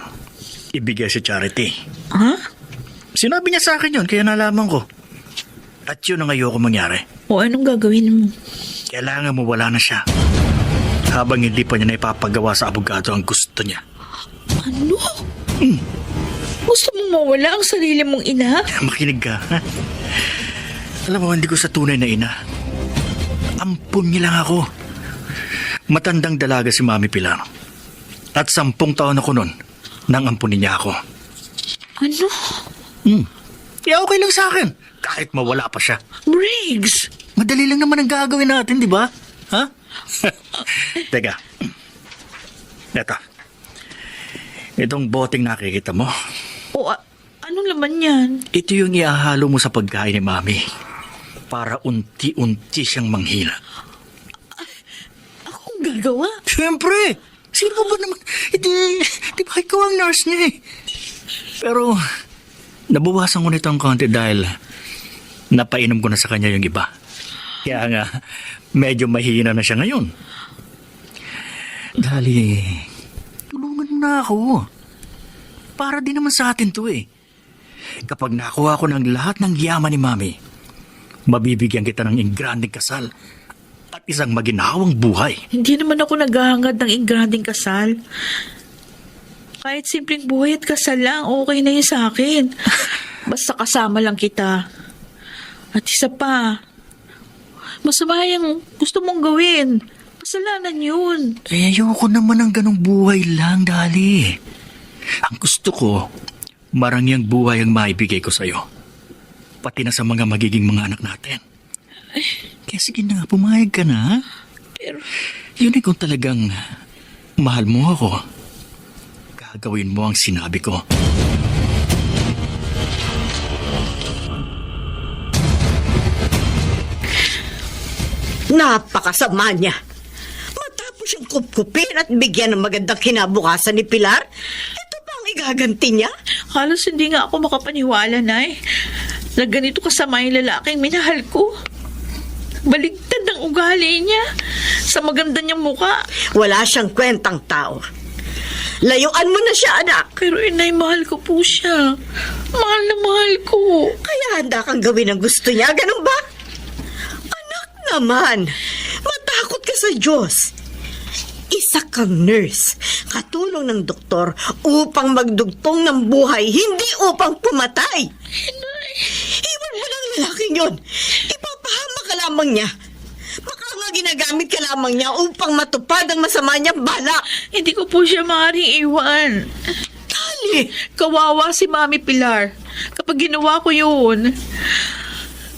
ibigay sa charity. Ha? Sinabi niya sa akin yun, kaya nalaman ko. At yun ang ayoko mangyari. O anong gagawin mo? Kailangan mo wala na siya. Habang hindi pa niya na ipapagawa sa abogado ang gusto niya. Ano? Gusto mong mawala ang sarili mong ina? Makinig ka, ha? Alam mo, hindi ko sa tunay na ina. Ampun niya lang ako. Matandang dalaga si Mami Pilar. At 10 taon ako nun nang ampunin niya ako. Ano? Kaya okay lang sa akin. Kahit mawala pa siya. Briggs! Madali lang naman ang gagawin natin, di ba? Ha? Teka. Eto. Itong boteng nakikita mo. O anong laman yan? Ito yung iahalo mo sa pagkain ni Mami. Para unti-unti siyang manghila. Akong gagawa? Siyempre! Sino ba naman? Di ba ikaw ang nurse niya eh? Pero, nabawasan ko nito ang konti dahil napainom ko na sa kanya yung iba. Kaya nga, medyo mahina na siya ngayon. Dali, tulungan mo na ako. Para din naman sa atin to eh. Kapag nakuha ko ng lahat ng yaman ni Mami, mabibigyan kita ng ingranding kasal at isang maginhawang buhay. Hindi naman ako naghahangad ng ingranding kasal. Kahit simpleng buhay at kasal lang, okay na yun sa akin. Basta kasama lang kita. At isa pa, masama yung gusto mong gawin. Kasalanan yun. Eh, ayoko naman ng ganong buhay lang, Dali. Ang gusto ko, marangyang buhay ang maibigay ko sa'yo. Pati na sa mga magiging mga anak natin. Kaya sige na, pumayag ka na. Pero, yun ay kung talagang mahal mo ako. Gagawin mo ang sinabi ko. Napakasama niya. Matapos yung kupkupin at bigyan ng magandang kinabukasan ni Pilar, ito ba ang igaganti niya? halos hindi nga ako makapaniwala, Nay. Na ganito kasama yung lalaking minahal ko. Baligtad ng ugali niya sa maganda niyang muka. Wala siyang kwentang tao. Layuan mo na siya, anak. Pero inay, mahal ko po siya. Mahal na mahal ko. Kaya handa kang gawin ang gusto niya, ganun ba? Anak naman, matakot ka sa Diyos. Isa kang nurse, katulong ng doktor upang magdugtong ng buhay, hindi upang pumatay. Iwan mo lang lalaking yun. Ipapahama ka lamang niya. Baka nga ginagamit ka lamang niya upang matupad ang masama niyang balak. Hindi ko po siya maaaring iwan. Dali! Kawawa si Mami Pilar. Kapag ginawa ko yun,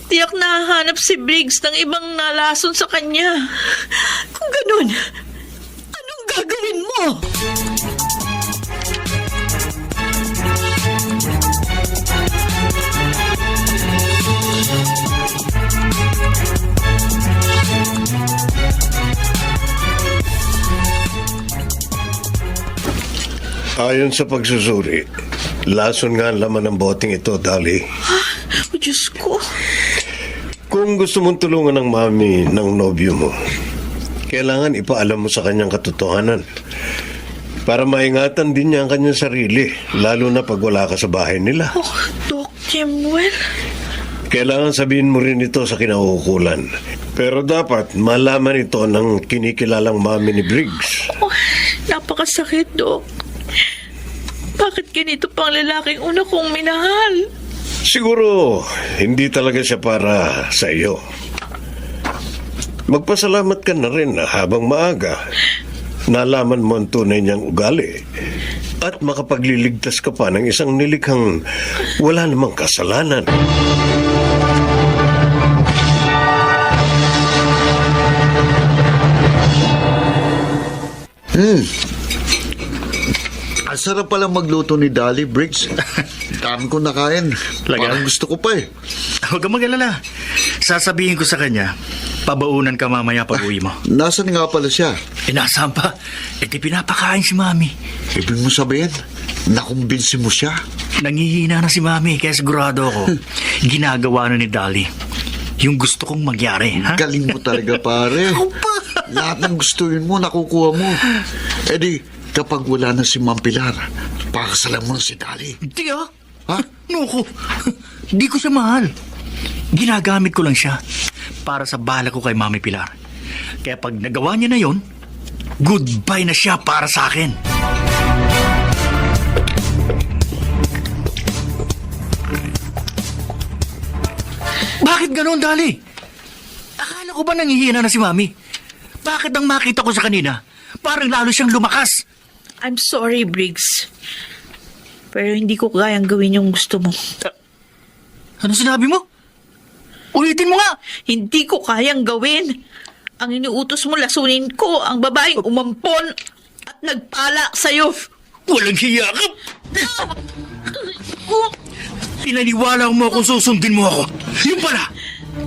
tiyak nahanap si Briggs ng ibang nalason sa kanya. Kung ganun, anong gagawin mo? Ayon sa pagsusuri, lason nga ang laman ng boteng ito, Dali. Oh, Diyos ko. Kung gusto mong tulungan ng mami ng nobyo mo, kailangan ipaalam mo sa kanyang katotohanan para maingatan din niya ang kanyang sarili, lalo na pag wala ka sa bahay nila. Oh, Doc Jimwell. Kailangan sabihin mo rin ito sa kinauukulan. Pero dapat malaman ito ng kinikilalang mami ni Briggs. Oh, napakasakit, Doc. Bakit ganito pang lalaking una kong minahal? Siguro, hindi talaga siya para sa iyo. Magpasalamat ka na rin na habang maaga, nalaman mo ang tunay niyang ugali at makapagliligtas ka pa ng isang nilikhang wala namang kasalanan. Ang sarap pala magluto ni Dali, Briggs. Dami ko nakain. Talaga? Parang gusto ko pa eh. Huwag kang mag-alala. Sasabihin ko sa kanya, pabaunan ka mamaya pag uwi mo. Nasaan nga pala siya? Nasaan pa? Di pinapakain si Mami. Ibig mo sabihin, nakumbinsi mo siya? Nangihina na si Mami, kaya sigurado ako, ginagawa na ni Dali yung gusto kong mangyari, ha? Galing mo talaga, pare. Lahat ng gustuin mo, nakukuha mo. Eh di, kapag wala na si Ma'am Pilar, pakasalan mo na si Dali. Hindi ah. Ha? Nuko, di ko siya mahal. Ginagamit ko lang siya para sa bala ko kay Mami Pilar. Kaya pag nagawa niya na yon, goodbye na siya para sa akin. Bakit ganon, Dali? Akala ko ba nangihina na si Mami? Bakit ang makita ko sa kanina, parang lalo siyang lumakas? I'm sorry, Briggs. Pero hindi ko kayang gawin yung gusto mo. Ano sinabi mo? Ulitin mo nga! Hindi ko kayang gawin. Ang iniutos mo, lasunin ko ang babaeng umampon at nagpala sa'yo. Walang hiya ka! Pinaniwala mo akong susundin mo ako. Yung pala,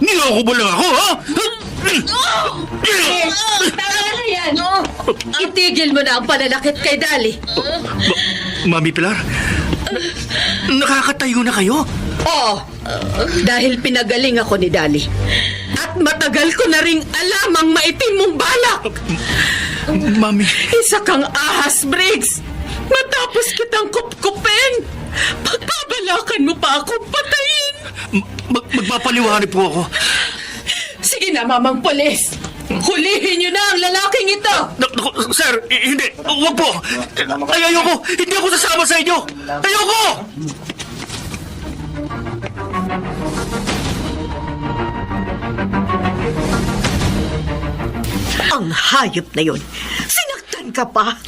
niloko ba lang ako, ha? Tama na yan! Itigil mo na ang pananakit kay Dali. Mami Pilar, nakakatayo na kayo? Oo, dahil pinagaling ako ni Dali. At matagal ko na ring alam ang maitim mong balak. Mami, Isa kang ahas, Briggs. Matapos kitang kupkupin, pagpabalakan mo pa akong patayin. magpapaliwanag po ako. Sige na, Mamang Polis. Hulihin niyo na ang lalaking ito. Sir, hindi. Huwag po. Ayoko. Hindi ako sasama sa inyo. Ayoko! Ang hayop na yun. Sinaktan ka pa.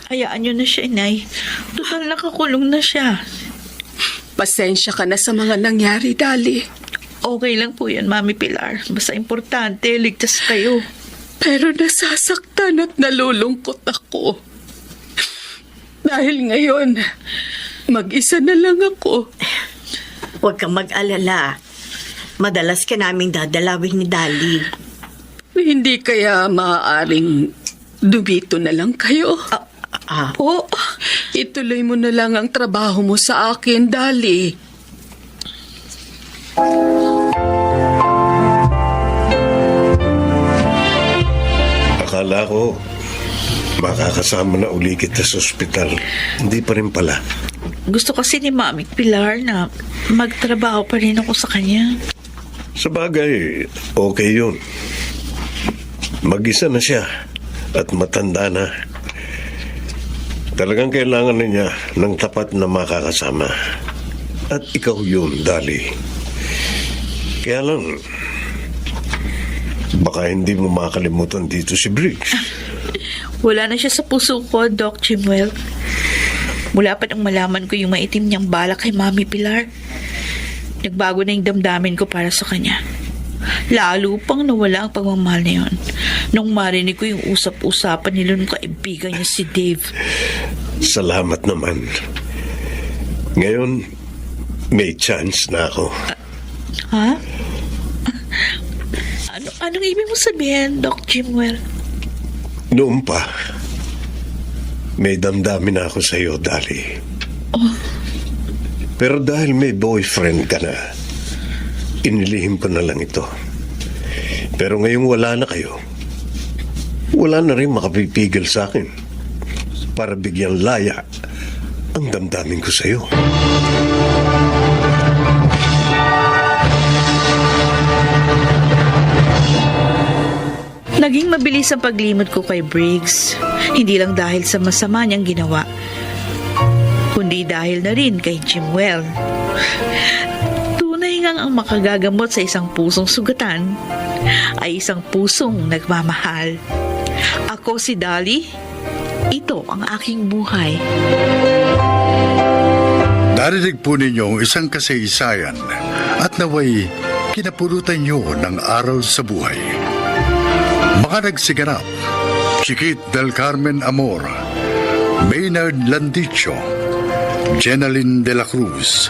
Hayaan niyo na siya, Inay. Total nakakulong na siya. Pasensya ka na sa mga nangyari, Dali. Okay lang po yan, Mami Pilar. Basta importante, ligtas kayo. Pero nasasaktan at nalulungkot ako. Dahil ngayon, mag-isa na lang ako. Huwag kang mag-alala. Madalas ka naming dadalawin ni Dali. Hindi kaya maaaring dumito na lang kayo? Po? Ituloy mo na lang ang trabaho mo sa akin, Dali. Akala ko, makakasama na uli kita sa ospital. Hindi pa rin pala. Gusto kasi ni Mami Pilar na magtrabaho pa rin ako sa kanya. Sa bagay, okay yun. Mag-isa na siya at matanda na. Talagang kailangan na niya ng tapat na makakasama. At ikaw yun, Dali. Kaya lang, baka hindi mo makalimutan dito si Briggs. Wala na siya sa puso ko, Doc Jimwell. Mula pa nang malaman ko yung maitim niyang balak kay Mami Pilar, nagbago na yung damdamin ko para sa kanya. Lalo pang nawala ang pagmamahal na yun nung marinig ko yung usap-usapan nila ng kaibigan niya si Dave. Salamat naman. Ngayon, may chance na ako. Ha? Anong ibig mo sabihin, Doc Jimwell? Noon pa, May damdamin na ako sa iyo, Dali. Pero dahil may boyfriend ka na, inilihim ko na lang ito. Pero ngayong wala na kayo, wala na rin makapipigil sa akin para bigyang laya ang damdamin ko sa iyo. Naging mabilis ang paglimot ko kay Briggs. Hindi lang dahil sa masama niyang ginawa, kundi dahil na rin kay Jimwell. Tunay ngang ang makagagamot sa isang pusong sugatan ay isang pusong nagmamahal. Ako si Dali. Ito ang aking buhay. Narinig po ninyo ang isang kasaysayan at naway kinapulutan nyo ng aral sa buhay. Mga nagsiganap, Chiquit del Carmen Amor, Maynard Landicho, Jenaline de la Cruz,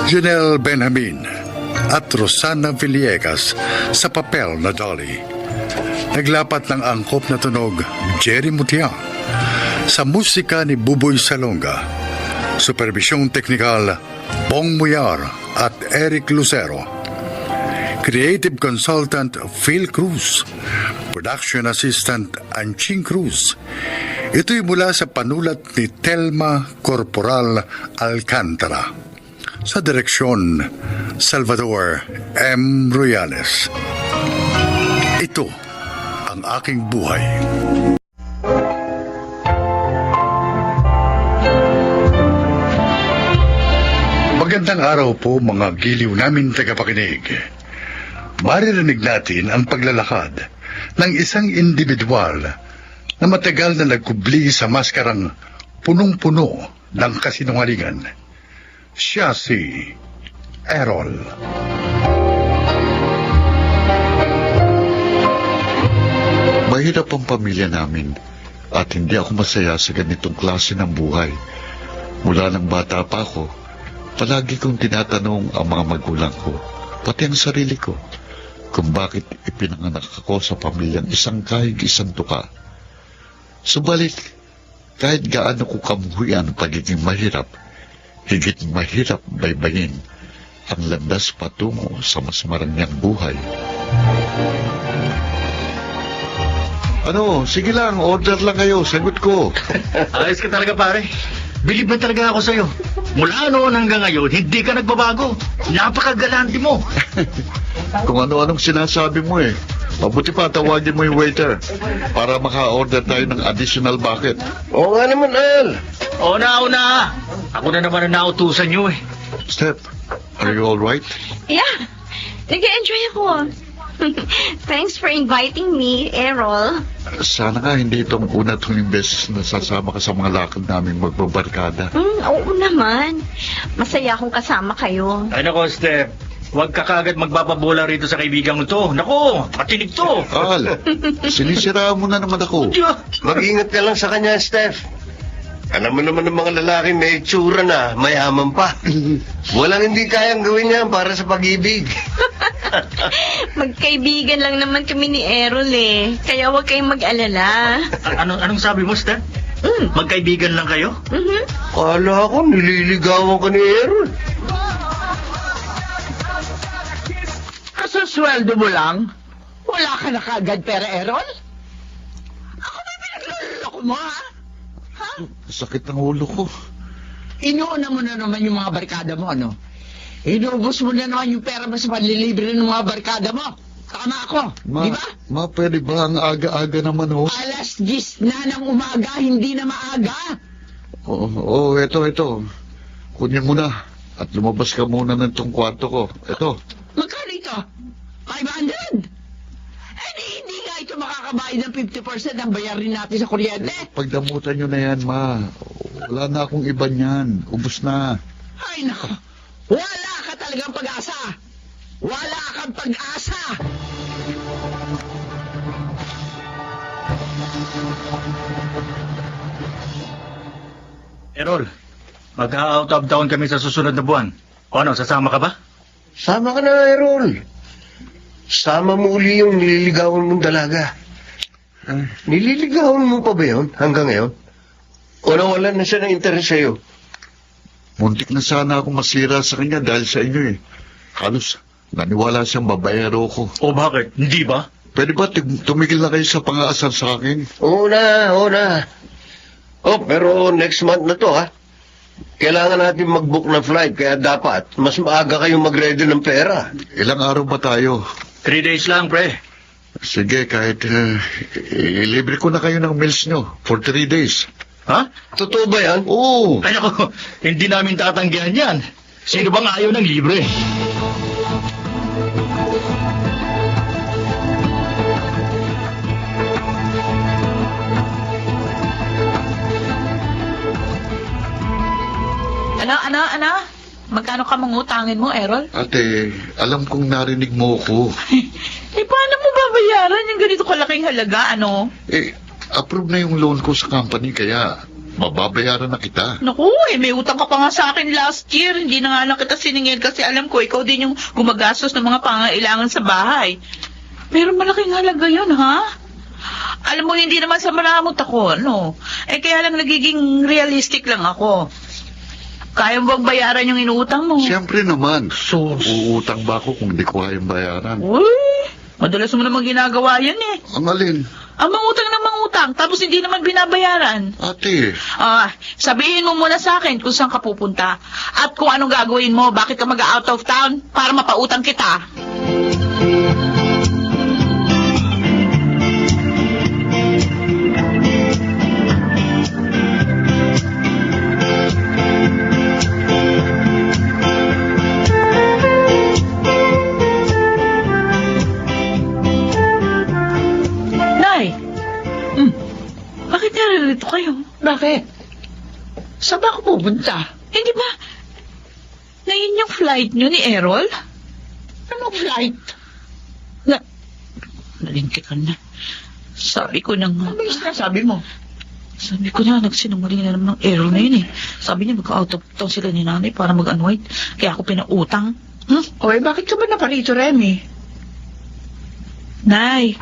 Janelle Benjamin, at Rosana Villegas sa papel na Dolly. Naglapat ng angkop na tunog Jerry Mutia, sa musika ni Buboy Salonga, supervisyong teknikal Bong Muyar at Eric Lucero, creative consultant Phil Cruz, production assistant Anching Cruz. Ito'y mula sa panulat ni Telma Corporal Alcantara. Sa direksyon, Salvador M. Royales. Ito ang aking buhay. Magandang araw po mga giliw namin tagapakinig. Maririnig natin ang paglalakad ng isang individual na matagal na nagkubli sa maskarang punong-puno ng kasinungalingan. Siya si Errol. Mahirap ang pamilya namin at hindi ako masaya sa ganitong klase ng buhay. Mula nang bata pa ako, palagi kong tinatanong ang mga magulang ko, pati ang sarili ko, kung bakit ipinanganak ako sa pamilyang isang kahig isang tuka. Subalit, kahit gaano ko kamuhian ang pagiging mahirap, higit mahirap baybayin ang landas patungo sa mas marangyang buhay. Ano, sige lang, order lang kayo, sagot ko. Ayos ka talaga, pare. Bilib na talaga ako sa'yo. Mula noon hanggang ngayon, hindi ka nagbabago. Napakagalante mo. Kung ano-anong sinasabi mo eh. Mabuti pa, tawagin mo yung waiter para maka-order tayo ng additional bucket. Oo nga naman, Al. Una. Ako na naman ang nautusan nyo eh. Steph, are you all right? Yeah, nag-enjoy ako. Thanks for inviting me, Errol. Sana nga hindi itong una tuwing beses na sasama ka sa mga lakad naming magbabarkada. Oo naman. Masaya akong kasama kayo. Ay nako, Steph. Huwag ka kagad magbababola rito sa kaibigan mo to. Nako, matinig to. Al, sinisiraan mo na naman ako. Mag-ingat ka lang sa kanya, Steph. Alam mo naman ng mga lalaki may itsura na, mayaman pa. Walang hindi kayang gawin yan para sa pag-ibig. Magkaibigan lang naman kami ni Errol eh. Kaya huwag kayong mag-alala. Anong sabi mo, Steph? Magkaibigan lang kayo? Kala ko nililigawan ka ni Aaron. Sa sweldo mo lang, wala ka na kaagad pera, Errol? Ako na pinagluloko mo, ha? Sakit ng ulo ko. Inuuna mo na naman yung mga barkada mo, ano? Inubos mo na naman yung pera mo sa panlilibre ng mga barkada mo. Tama ako, di ba? Ma, pwede ba ang aga-aga naman ho? Alas 10 na ng umaga, hindi na maaga. Oo, eto. Kunin mo na at lumabas ka muna ng tong kwarto ko. Eto. Magkano ito? 500? Hindi nga ito makakabayad ng 50% ng bayarin natin sa kuryente. Pagdamutan nyo na yan, ma. Wala na akong iba niyan. Ubus na. Ay, nako. Wala ka talagang pag-asa. Wala kang pag-asa. Errol, mag-out of town kami sa susunod na buwan. O ano, sasama ka ba? Sama ka na, Aaron. Sama mo uli yung nililigawan mong dalaga. Nililigawan mo pa ba yun hanggang ngayon? O nawalan na siya ng interes sa'yo? Muntik na sana ako masira sa kanya dahil sa inyo eh. Halos naniwala siyang babayero ko. O bakit? Hindi ba? Pwede ba tumigil na kayo sa pang-aasar sa akin? Oo na. Oh, pero next month na to, ha? Kailangan natin mag-book ng flight, kaya dapat mas maaga kayong mag-ready ng pera. Ilang araw ba tayo? 3 days lang, pre. Sige, kahit ilibre ko na kayo ng meals nyo for 3 days. Ha? Totoo ba yan? Oo. Ay ako, hindi namin tatanggihan yan. Sino bang ayaw ng libre? Ano? Magkano ka mangutangin mo, Errol? Ate, alam kong narinig mo ko. Paano mo babayaran yung ganito kalaking halaga, ano? Approve na yung loan ko sa company, kaya mababayaran na kita. Naku, may utang ka pa nga sa akin last year. Hindi na nga lang kita siningil kasi alam ko, ikaw din yung gumagastos ng mga pangailangan sa bahay. Pero malaking halaga yun, ha? Alam mo, hindi naman sa maramot ako, no? Kaya lang nagiging realistic lang ako. Kaya mo bang bayaran yung inuutang mo? Siyempre naman. Sus. Uutang ba ako kung di ko kayang bayaran? Uy, madalas mo naman ginagawa yan eh. Ang alin? Ang mangutang na mangutang, tapos hindi naman binabayaran. Ate, Sabihin mo muna sa akin kung saan ka pupunta at kung anong gagawin mo, bakit ka mag-out of town para mapautang kita. Nay, bakit naririto kayo? Bakit? Saan ba ako pupunta? Hindi ba ngayon yung flight nyo ni Errol? Anong flight? Nalintikan na. Sabi ko na nga. Ano yung sinasabi mo? Sabi ko na, nagsinungaling na naman ng Errol na yun eh. Sabi niya, mag-out of town sila ni nanay para mag-unwind. Kaya ako pinautang. O bakit ka ba naparito, Remy? Nay,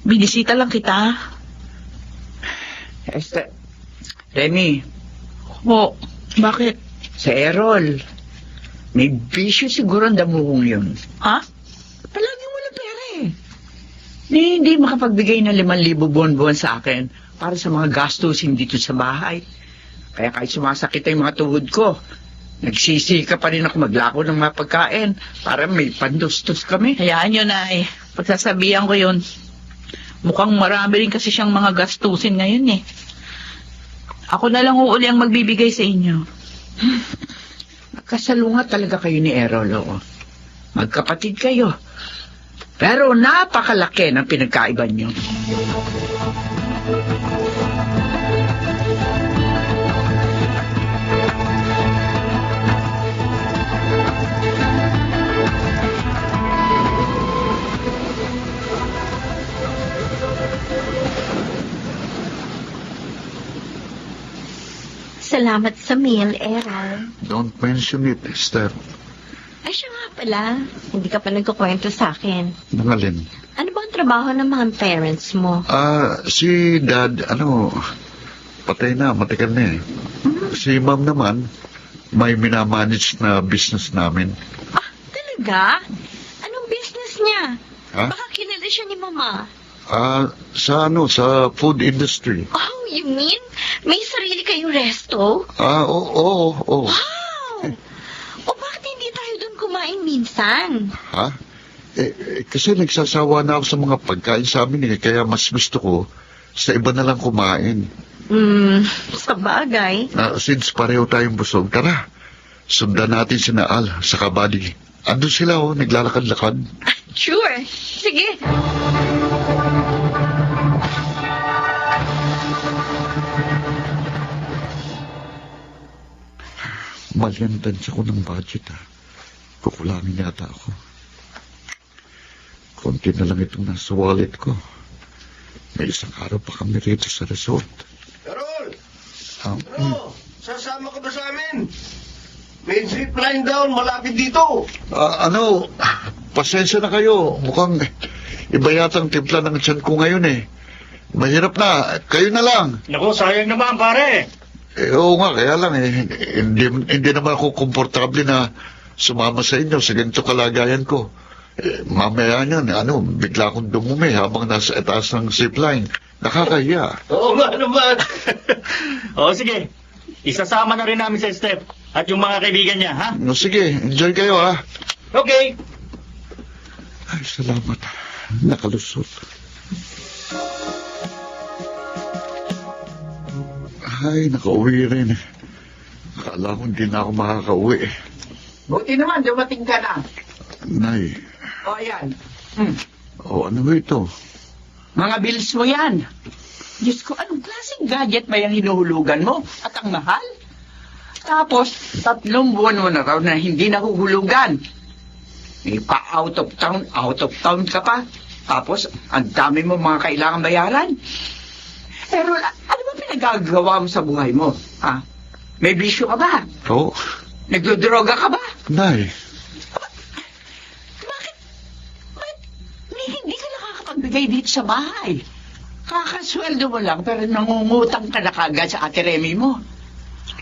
binisita lang kita. Remy, O, bakit? sa Errol, may bisyo siguro ang damuhong yun. Ha? Palaging wala pera eh. Hindi makapagbigay ng 5,000 buwan-buwan sa akin para sa mga gastusin dito sa bahay. Kaya kahit sumasakit ang mga tuhod ko, nagsisika pa rin ako maglako ng mga pagkain para may pandustos kami. Hayaan nyo, Nay. Pagsasabihan ko yun. Mukhang marami rin kasi siyang mga gastusin ngayon eh. Ako na lang uuli ang magbibigay sa inyo. Magkasalungat talaga kayo ni Errol, oo. Magkapatid kayo. Pero napakalaki ng pinagkaiba niyo. Salamat sa meal, Errol. don't mention it, Esther. Ay, siya nga pala. Hindi ka pa nagkukwento sa akin. Nangalin. Ano ba ang trabaho ng mga parents mo? Si Dad, patay na, matagal na eh. Si Mom naman, may minamanage na business namin. Talaga? Anong business niya? Ha? Baka kilala siya ni Mama. Sa food industry. Oh, you mean? May sarili kayong resto? Oo. Wow! O bakit hindi tayo doon kumain minsan? Ha? Kasi nagsasawa na ako sa mga pagkain sa amin eh, kaya mas gusto ko sa iba na lang kumain. Sa bagay. Since pareho tayong busog, tara. Sundan natin si Naal sa Kabali. Andun sila naglalakad-lakad. Sure. Sige. Malyantansya ko ng budget Kukulangin yata ako. Konti na lang itong nasa wallet ko. May isang araw pa kami rito sa resort. Carol! Sasama ka ba sa amin? May zip line down, malapit dito. Pasensya na kayo. Mukhang iba yatang timpla ng tiyan ko ngayon eh. Mahirap na. Kayo na lang. Naku, sayang naman, pare. Oo nga, kaya lang hindi naman ako komportable na sumama sa inyo sa ganito kalagayan ko. Mamaya niyan, bigla akong dumumi habang nasa etaas ng zipline. Nakakahiya. Oo nga naman. O sige, isasama na rin namin sa Steph at yung mga kaibigan niya, ha? No, sige, enjoy kayo ha. Okay. Ay, salamat. Nakalusot. Ay, nakauwi rin. Akala ko hindi na ako makakauwi. Buti naman, dumating ka na. Nay, O, ayan. ano ba ito? Mga bills mo yan. Diyos ko, anong klaseng gadget ba yung hinuhulugan mo? At ang mahal? Tapos, 3 buwan mo na raw na hindi nahuhulugan. Out of town ka pa. Tapos, ang dami mo mga kailangan bayaran. Pero, ano ba pinagagawa mo sa buhay mo? Ha? May bisyo ka ba? Oo, Nagdodroga ka ba? Nay. Hindi ka nakakapagbigay dito sa bahay. Kakasweldo mo lang, pero nangungutang ka na kagad sa ate Remy mo.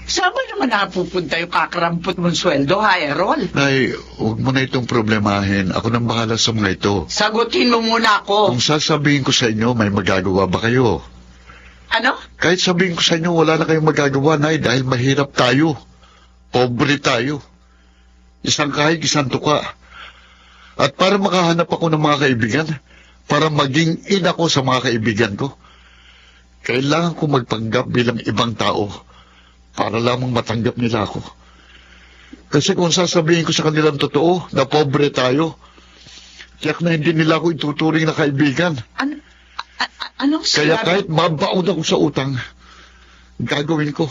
Saan ba naman napupunta yung kakarampot mong sweldo, ha, Errol? Nay, huwag mo na itong problemahin. Ako nang bahala sa mga ito. Sagutin mo muna ako. Kung sasabihin ko sa inyo, may magagawa ba kayo? Ano? Kahit sabihin ko sa inyo, wala na kayong magagawa, Nay, dahil mahirap tayo. Pobre tayo. Isang kahig, isang tuka. At para makahanap ako ng mga kaibigan, para maging ina ko sa mga kaibigan ko, kailangan ko magpanggap bilang ibang tao para lamang matanggap nila ako. Kasi kung sasabihin ko sa kanilang totoo na pobre tayo, tiyak na hindi nila ako ituturing na kaibigan. Anong Kaya sinabi? kahit mabaon ako sa utang, gagawin ko.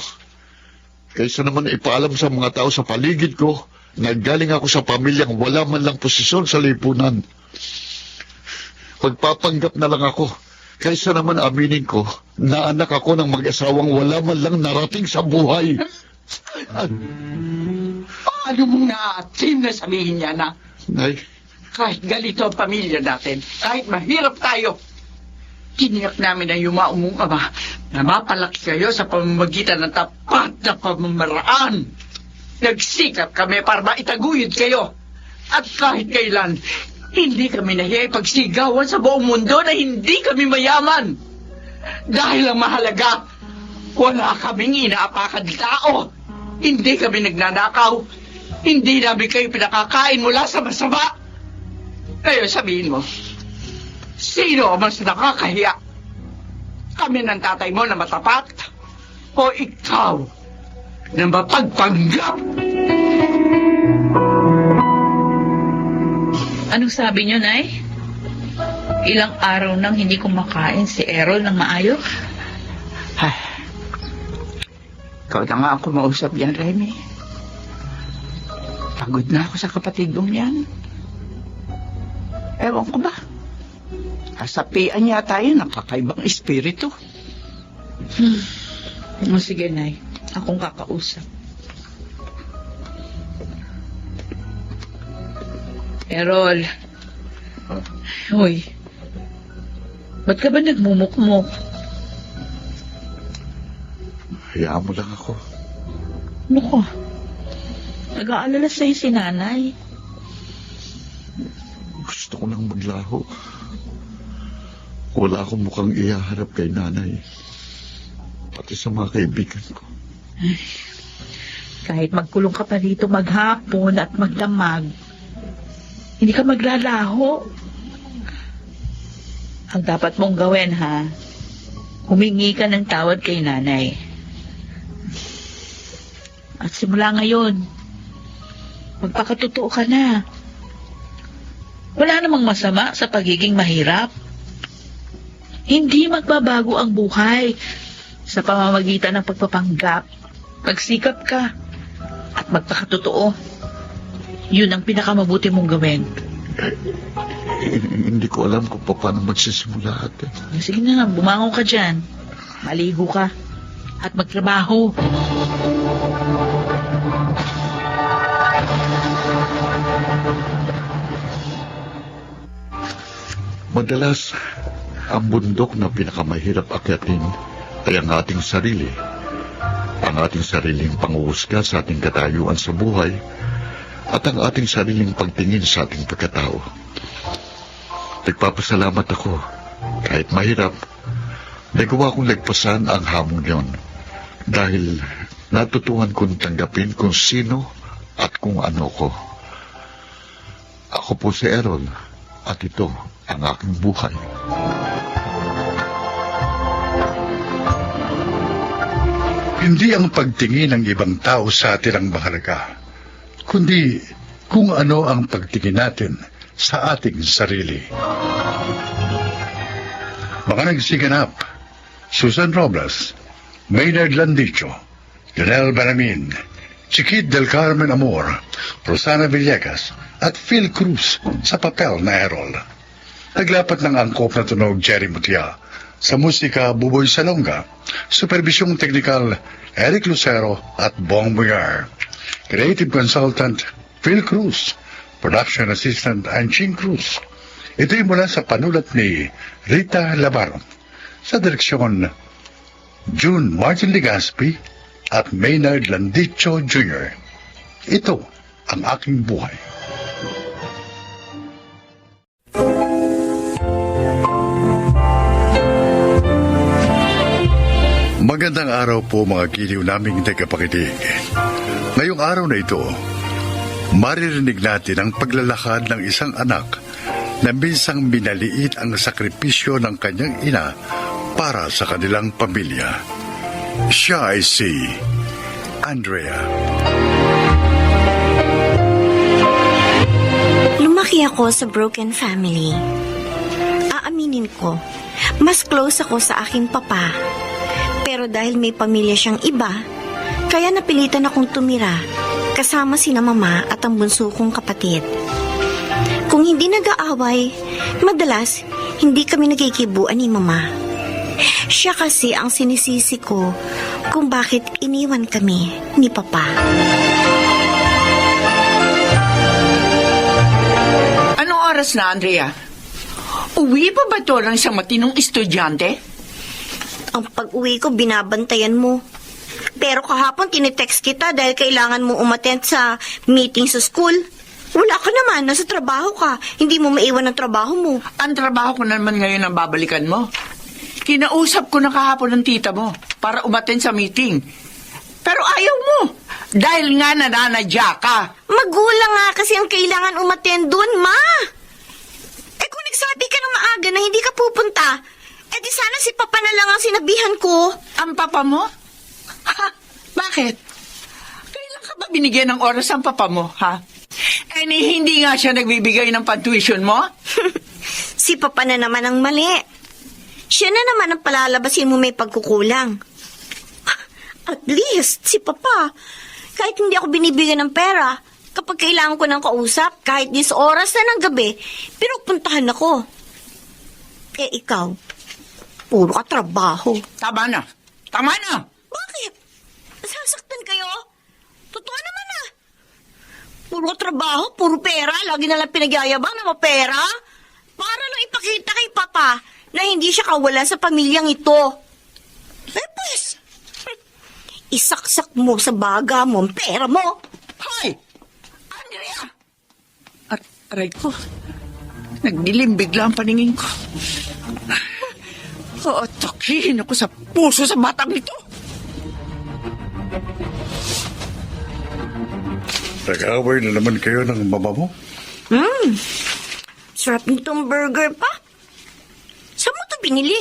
Kaysa naman ipaalam sa mga tao sa paligid ko na galing ako sa pamilyang wala man lang posisyon sa lipunan. Magpapanggap na lang ako. Kaysa naman aminin ko na anak ako ng mag-asawang wala man lang narating sa buhay. Paano mong na-atim na sabihin niya na Nay, kahit galito ang pamilya natin, kahit mahirap tayo, tiniyak namin ang yumaumong ama na mapalaki kayo sa pamamagitan ng tapat na pamamaraan. Nagsikap kami para maitaguyod kayo. At kahit kailan, hindi kami nahiya ipagsigawan sa buong mundo na hindi kami mayaman. Dahil ang mahalaga, wala kaming inaapakan tao. Hindi kami nagnanakaw. Hindi namin kayo pinakakain mula sa masama. Ngayon sabihin mo, sino ang mas nakakahiya? Kami ng tatay mo na matapat? O ikaw na mapagpanggap? Anong sabi niyo, Nay? Ilang araw nang hindi kumakain si Errol ng maayos? Ay, ikaw na nga ako mausap yan, Remy. Pagod na ako sa kapatid kong yan. Ewan ko ba? Kasapian yata yun ang kakaibang espiritu. O sige, Nay. Akong kakausap. Errol. Hoy. Ba't ka ba nagmumukmok? hayaan mo lang ako. Ano ko? Nag-aalala sa'yo si nanay. Gusto ko lang maglaho. Wala akong mukhang ihaharap kay nanay. Pati sa mga kaibigan ko. Kahit magkulong ka pa dito maghapon at magdamag, hindi ka maglalaho. Ang dapat mong gawin, ha? Humingi ka ng tawad kay nanay. At simula ngayon, magpakatotoo ka na. Wala namang masama sa pagiging mahirap. Hindi magbabago ang buhay sa pamamagitan ng pagpapanggap. Magsikap ka at magpakatotoo. Yun ang pinakamabuti mong gawin. Hindi ko alam kung paano magsisimula ate. Sige na, bumangon ka dyan. Maligo ka at magtrabaho. Madalas, ang bundok na pinakamahirap akyatin ay ang ating sarili. ang ating sariling panguhusga sa ating katayuan sa buhay at ang ating sariling pagtingin sa ating pagkatao. Nagpapasalamat ako, kahit mahirap, nagawa kong lagpasan ang hamon yon dahil natutuhan kong tanggapin kung sino at kung ano ko. Ako po si Errol at ito ang aking buhay. Hindi ang pagtingin ng ibang tao sa atin ang mahalaga, kundi kung ano ang pagtingin natin sa ating sarili. Mga nagsiganap, Susan Robles, Maynard Landicho, Lionel Banamin, Chiquit del Carmen Amor, Rosana Villegas, at Phil Cruz sa papel na Errol. Naglapat ng angkop na tunog Jerry Mutia, sa musika Buboy Salonga, supervisyong teknikal Eric Lucero at Bong Buyar, creative consultant Phil Cruz, production assistant Anching Cruz. Ito'y mula sa panulat ni Rita Labaron, sa direksyon June Martin Legaspi at Maynard Landicho Jr. Ito ang aking buhay. Magandang araw po mga giliw naming tagapakinig. Ngayong araw na ito, maririnig natin ang paglalakad ng isang anak na minsang minaliit ang sakripisyo ng kanyang ina para sa kanilang pamilya. Siya ay si Andrea. Lumaki ako sa broken family. Aaminin ko, mas close ako sa aking papa. Pero dahil may pamilya siyang iba, kaya napilitan akong tumira kasama sina mama at ang bunso kong kapatid. Kung hindi nag-aaway, madalas hindi kami nagkikibuan ni mama. Siya kasi ang sinisisi ko kung bakit iniwan kami ni papa. Anong oras na, Andrea? Uwi pa ba to ng isang matinong estudyante? Ang pag-uwi ko, binabantayan mo. Pero kahapon, tinitext kita dahil kailangan mo umattend sa meeting sa school. Wala ka naman, nasa trabaho ka. Hindi mo maiwan ang trabaho mo. Ang trabaho ko naman ngayon ang babalikan mo. Kinausap ko na kahapon ng tita mo para umattend sa meeting. Pero ayaw mo. Dahil nga nananadya ka. Magulang nga kasi ang kailangan umattend doon, ma. Eh kung nagsabi ka ng maaga na hindi ka pupunta, eh di sana si papa na lang ang sinabihan ko. Ang papa mo? Ha? Bakit? Kailan ka ba binigyan ng oras ang papa mo, ha? Eh, hindi nga siya nagbibigay ng pantuition mo? Si papa na naman ang mali. Siya na naman ang palalabasin mo may pagkukulang. At least, si papa, kahit hindi ako binibigyan ng pera, kapag kailangan ko ng kausap, kahit 10 oras na ng gabi, pinupuntahan ako. Eh, ikaw, puro ka trabaho. Tama na. Tama na. Bakit? Nasasaktan kayo? Totoo naman ah. Puro trabaho, puro pera, lagi nalang pinagyayabang na mapera. Para lang ipakita kay papa na hindi siya kawalan sa pamilyang ito. Eh pues, isaksak mo sa baga mo ang pera mo. Hoy! Andrea! Aray ko. Nagdilim bigla ang paningin ko. Atakihin ako sa puso sa batang nito. Nag-away na naman kayo ng mama mo? Sarap nitong burger pa. Saan mo ito binili?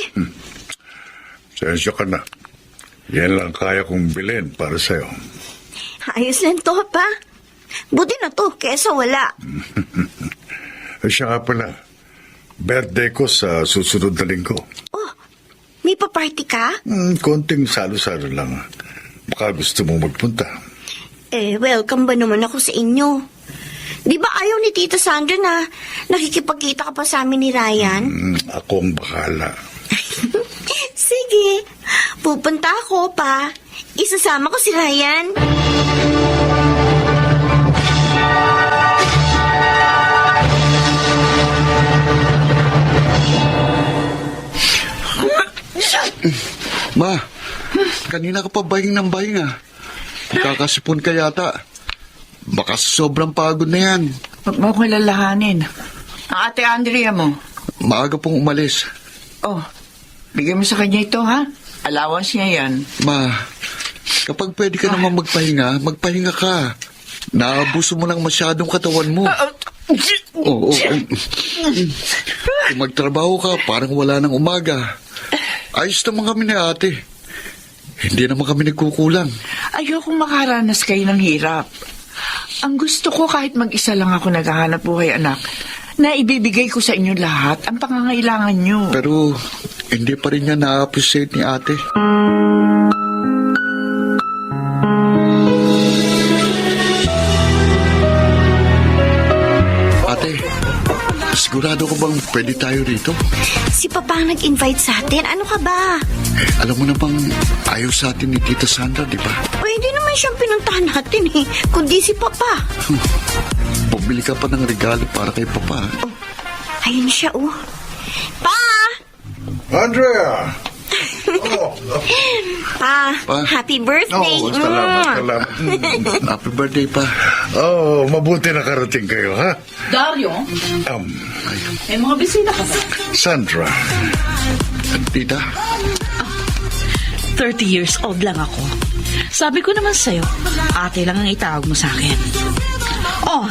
Sensya ka na. Yan lang kaya kong bilhin para sa'yo. Ayos lang to pa. Buti na to, kesa wala. Siya nga pala, birthday ko sa susunod na linggo. Oh, may pa-party ka? Konting salo-salo lang. Baka gusto mo magpunta. Eh, welcome ba naman ako sa inyo? Di ba ayaw ni Tita Sandra na nakikipagkita ka pa sa amin ni Ryan? Ako ang bahala. Sige, pupunta ako pa. Isasama ko si Ryan. Ma, Kanina ka pa bahing ng bahing ah. Ikakasipon ka yata. Baka sobrang pagod na yan. Huwag mo ko lalahanin. Ang ate Andrea mo. Maaga pong umalis. Oh, bigyan mo sa kanya ito, ha? Allowance niya yan. Ma, kapag pwede ka naman magpahinga, magpahinga ka. Naabuso mo ng masyadong katawan mo. Oo. Kung magtrabaho ka, parang wala ng umaga. Ayos naman kami ni ate. Hindi naman kami nagkukulang. Ayokong makaranas kayo ng hirap. Ang gusto ko kahit mag-isa lang ako naghahanap buhay, anak, na ibibigay ko sa inyo lahat ang pangangailangan nyo. Pero hindi pa rin niya na-appreciate ni ate. Ate, sigurado ko bang pwede tayo rito? Si Papa ang nag-invite sa atin. Ano ka ba? Alam mo na bang ayaw sa atin ni Tita Sandra, di ba? O hindi naman siyang pinuntahan natin eh, kundi si Papa. Bumili ka pa ng regalo para kay Papa. Ayun siya, oh. Pa! Andrea! Pa, Pa? happy birthday! Oh, salamat. Happy birthday pa. Oh, mabuti na karating kayo, ha? Dario, may mga bisita ka ba? Sandra, Tita, 30 years old lang ako. Sabi ko naman sa'yo, ate lang ang itawag mo sa akin. Oh,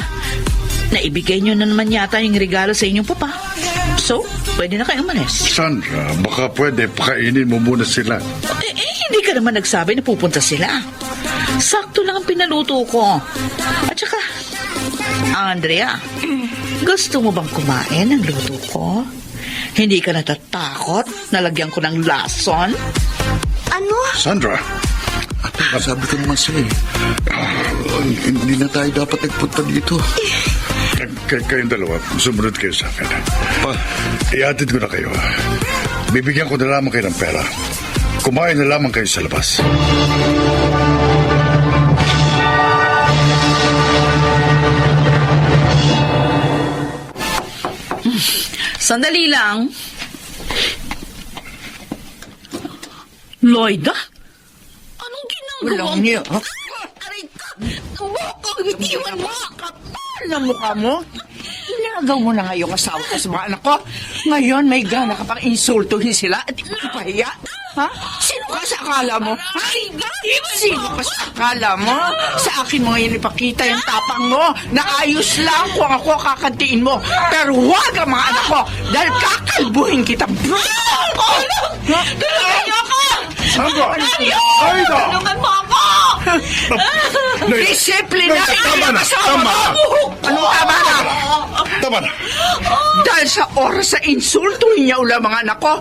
naibigay nyo na naman yata yung regalo sa inyong papa. So, pwede na kayo umalis. Sandra, baka pwede pakainin mo muna sila. Hindi ka naman nagsabi na pupunta sila. Sakto lang ang pinaluto ko. At saka, Andrea, gusto mo bang kumain ng luto ko? Hindi ka natatakot na lagyan ko ng lason? Ano? Sandra, ate, sabi ko naman sa'yo hindi na tayo dapat nagpunta dito. kayong dalawa, sumunod kayo sa akin. Pa, Iatid ko na kayo. Bibigyan ko na lamang kayo ng pera. Kumain na lamang kayo sa labas. Sandali lang. Lloyda? Anong ginagawa Walang niya. Aray ka! Bukang hindi man Kapal na mukha mo. Inagaw mo na nga yung asawa ko sa mga anak ko. Ngayon may gana ka pang insultuhin sila at ipahiya. Ha? Sino ka sa akala mo? Ha? Sino ka sa akala mo? Sa akin mo ngayon ipakita yung tapang mo na ayos lang kung ako kakantiin mo. Pero huwag ang mga anak ko dahil kakalbuhin kita. Tulungan niyo ako! Sandra! Lloyda! Tulungan mo ako! Disiplina! Tama na! Tama! Ano tama na? Tama na! Dahil sa oras sa insultuhin niya ula mga anak ko,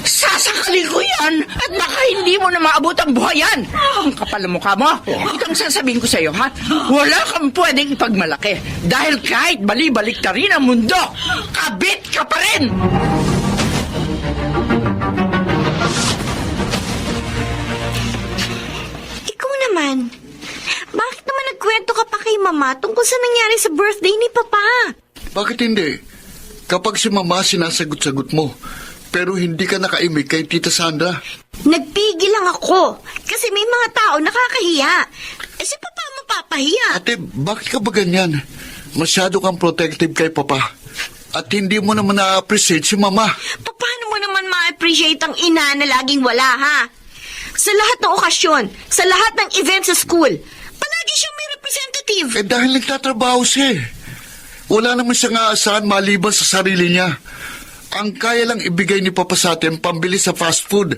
sasakli ko yan at baka hindi mo na maabot ang buhayan. Ang kapal ng mukha mo. Ito ang sasabihin ko sa iyo, ha? Wala kang pwedeng ipagmalaki dahil kahit bali-balik ka rin ang mundo, kabit ka pa rin! Ikaw naman. Bakit naman nagkwento ka pa kay Mama tungkol sa nangyari sa birthday ni Papa? bakit hindi? Kapag si Mama sinasagot-sagot mo, pero hindi ka nakaimik kay Tita Sandra. Nagpigil lang ako kasi may mga tao nakakahiya. Eh si Papa mapapahiya. Ate, bakit ka ba ganyan? Masyado kang protective kay Papa. At hindi mo naman na-appreciate si Mama. Paano mo naman ma-appreciate ang ina na laging wala, ha? Sa lahat ng okasyon, sa lahat ng events sa school, palagi siyang may representative. Eh dahil nagtatrabaho siya eh. Wala naman siyang aasahan maliban sa sarili niya. Ang kaya lang ibigay ni Papa sa atin pambili sa fast food.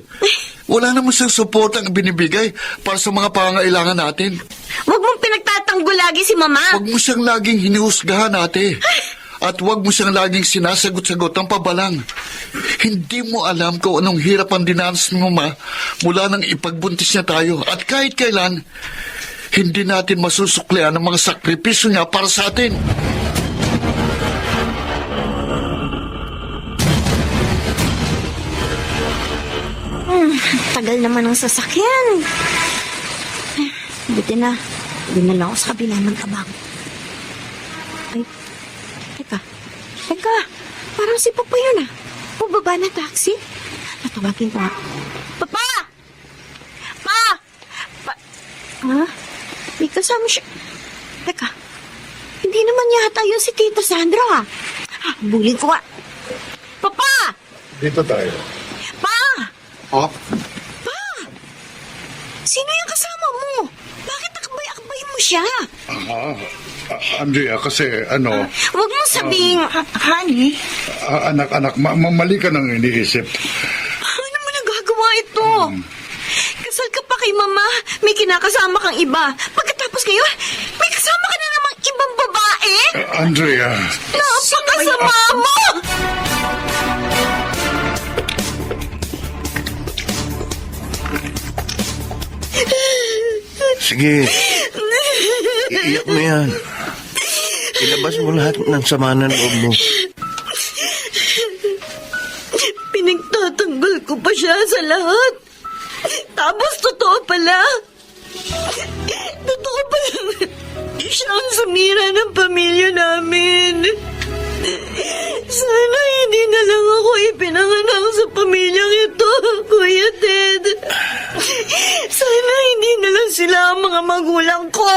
Wala naman siyang support ang binibigay para sa mga pangangailangan natin. Huwag mong pinagtatanggol lagi si Mama. Huwag mo siyang laging hinihusgahan, ate. At huwag mo siyang laging sinasagot-sagot ng pabalang. Hindi mo alam kung anong hirap ang dinanas ni Mama mula nang ipagbuntis niya tayo. At kahit kailan, hindi natin masusuklian ang mga sakripisyo niya para sa atin. Tagal naman ng sasakyan. Buti na. Dinala ako sa kabila ng tabang. Ay, teka. Parang si Papa yun ah. Pababa na taxi. Natawagin ko. Papa! Pa! Ha? May kasama siya. Teka, hindi naman yata yun si Tita Sandra. Bulin ko nga. Papa! Dito tayo. Pa! Oh? Pa! Sino yung kasama mo? Bakit akbay-akbay mo siya? Andrea, kasi ano, Huwag mo sabing... Honey, anak-anak, mali ka nang iniisip. Ano mo nagagawa ito? Kasal ka pa kay Mama. May kinakasama kang iba. Pagkatapos ngayon, may kasama ka na namang ibang babae? Andrea, Napakasama mo! Sige, iiyak mo yan. Ilabas mo lahat ng sama ng loob mo. Pinagtatanggol ko pa siya sa lahat. Tapos totoo pala. Totoo pala. Siya ang sumira ng pamilya namin. Sana hindi na lang ako ipinanganak sa pamilyang ito, Kuya Ted. Sana hindi na lang sila ang mga magulang ko.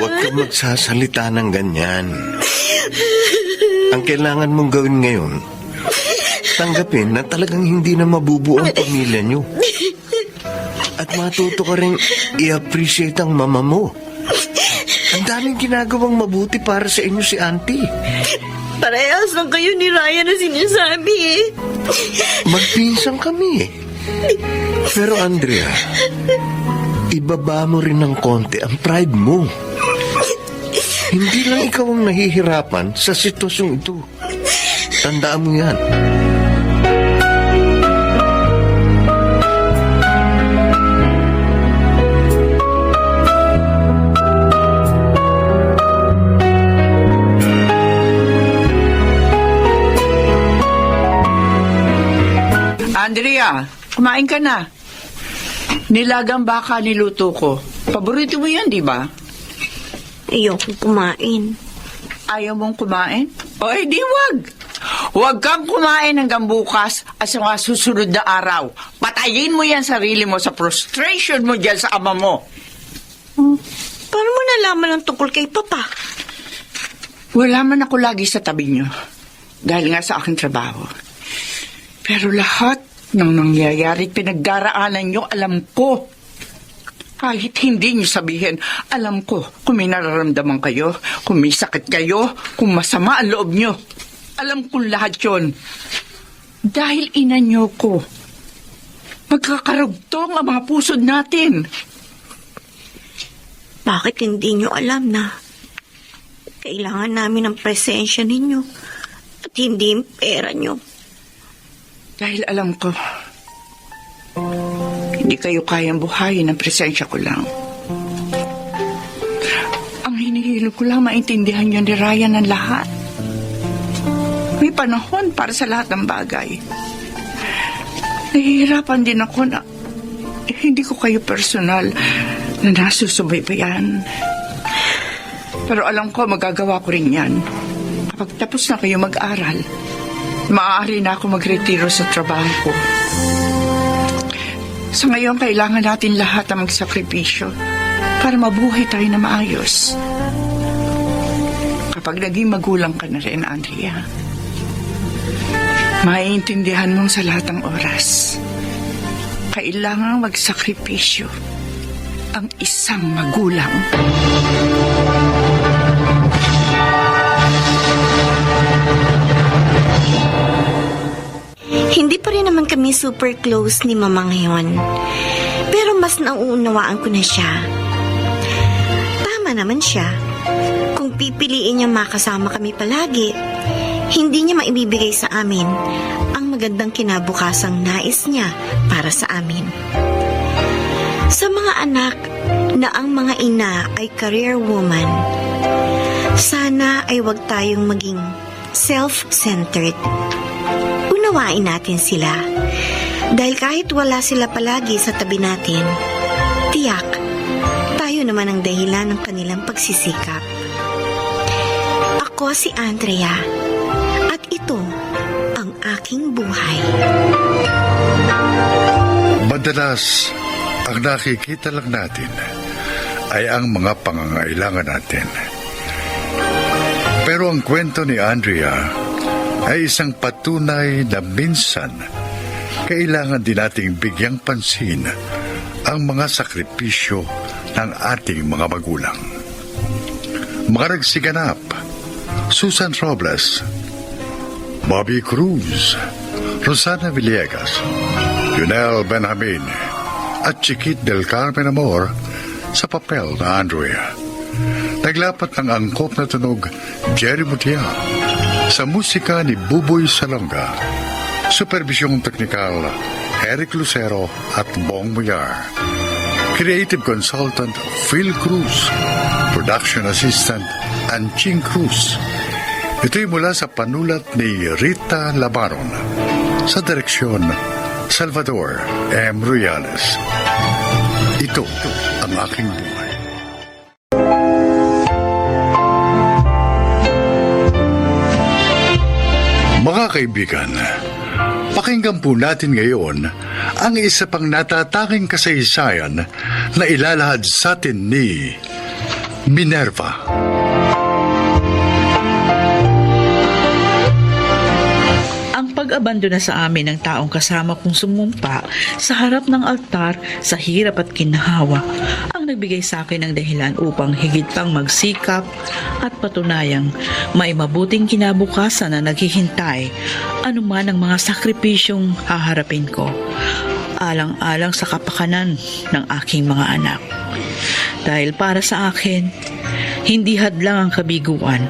Huwag kang magsasalita ng ganyan. Ang kailangan mong gawin ngayon, tanggapin na talagang hindi na mabubuo ang pamilya niyo. At matuto ka rin i-appreciate ang mama mo. Ang daming ginagawang mabuti para sa inyo si Auntie. Parehas lang kayo ni Ryan na sinasabi eh. Magpinsan kami. Pero Andrea, ibaba mo rin ng konti ang pride mo. Hindi lang ikaw ang nahihirapan sa sitwasyong ito. Tandaan mo yan. Andrea, kumain ka na. Nilagang baka niluto ko. Paborito mo yan, di ba? Ayoko kumain. Ayaw mong kumain? O, di wag. Huwag kang kumain hanggang bukas at sa mga susunod na araw. Patayin mo yan sarili mo sa frustration mo dyan sa ama mo. Paano mo nalaman ang tungkol kay Papa? Wala man ako lagi sa tabi niyo. Dahil nga sa aking trabaho. Pero lahat ng nangyayari at pinagdaraanan niyo, alam ko. Kahit hindi niyo sabihin, alam ko kung may nararamdaman kayo, kung may sakit kayo, kung masama ang loob niyo. Alam ko lahat yon. Dahil ina niyo ko, magkakarugtong ang mga pusod natin. Bakit hindi nyo alam na kailangan namin ng presensya ninyo at hindi yung pera nyo? Dahil alam ko, hindi kayo kayang buhayin ng presensya ko lang. Ang hinihilog ko lang maintindihan niyo ni Ryan ang lahat. May panahon para sa lahat ng bagay. Nahihirapan din ako na hindi ko kayo personal na nasusubaybayan. Pero alam ko magagawa ko rin yan. Kapag tapos na kayo mag-aral, maaari na ako magretiro sa trabaho ko. Sa ngayon, kailangan natin lahat ang magsakripisyo para mabuhay tayo na maayos. Kapag naging magulang ka na rin, Andrea, maiintindihan mong sa lahat ng oras, kailangan magsakripisyo ang isang magulang. Hindi pa rin naman kami super close ni Mama ngayon. Pero mas nauunawaan ko na siya. Tama naman siya. Kung pipiliin niya makasama kami palagi, hindi niya maibibigay sa amin ang magandang kinabukasang nais niya para sa amin. Sa mga anak na ang mga ina ay career woman, sana ay wag tayong maging self-centered. Unawain natin sila. Dahil kahit wala sila palagi sa tabi natin, tiyak, tayo naman ang dahilan ng kanilang pagsisikap. Ako si Andrea, at ito ang aking buhay. Madalas, ang nakikita lang natin ay ang mga pangangailangan natin. Pero ang kwento ni Andrea ay isang patunay na minsan kailangan din nating bigyang pansin ang mga sakripisyo ng ating mga magulang. Mga nagsiganap: Susan Robles, Bobby Cruz, Rosana Villegas, Junel Benjamin, at Chiquit del Carmen Amor sa papel na Andrea. Naglapat ng angkop na tunog Jerry Mutia, sa musika ni Buboy Salonga, supervisyong teknikal Eric Lucero at Bong Muyar, creative consultant Phil Cruz, production assistant Anching Cruz. Ito'y mula sa panulat ni Rita Labaron, sa direksyon Salvador M. Ruiales. Ito ang aking buhay. Mga kaibigan, pakinggan po natin ngayon ang isa pang natatanging kasaysayan na ilalahad sa atin ni Minerva. Ang pag-abandona sa amin ng taong kasama kong sumumpa sa harap ng altar sa hirap at kinhawa ang nagbigay sa akin ng dahilan upang higit pang magsikap at patunayang may mabuting kinabukasan na naghihintay anuman ang mga sakripisyong haharapin ko, alang-alang sa kapakanan ng aking mga anak. Dahil para sa akin, hindi hadlang ang kabiguan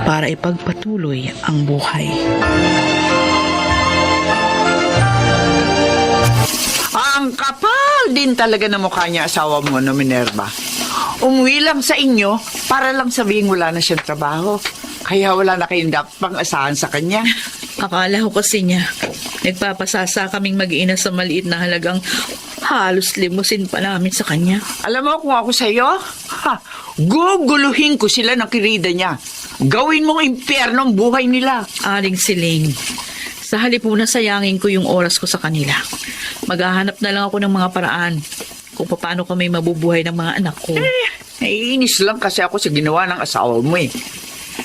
para ipagpatuloy ang buhay. Ang kapal din talaga ng mukha niya, asawa mo, no, Minerva. Umuwi lang sa inyo para lang sabihin wala na siyang trabaho. Kaya wala na kayong dapat pang asahan sa kanya. Akala ko kasi niya, nagpapasasa kaming mag-iina sa maliit na halagang halos limusin pa namin sa kanya. Alam mo kung ako sa'yo, guguluhin ko sila ng kirida niya. Gawin mong impyerno ang buhay nila. Aling Siling, sa halip po na sayangin ko yung oras ko sa kanila, maghahanap na lang ako ng mga paraan kung paano kami mabubuhay ng mga anak ko. Naiinis lang kasi ako sa ginawa ng asawa mo eh.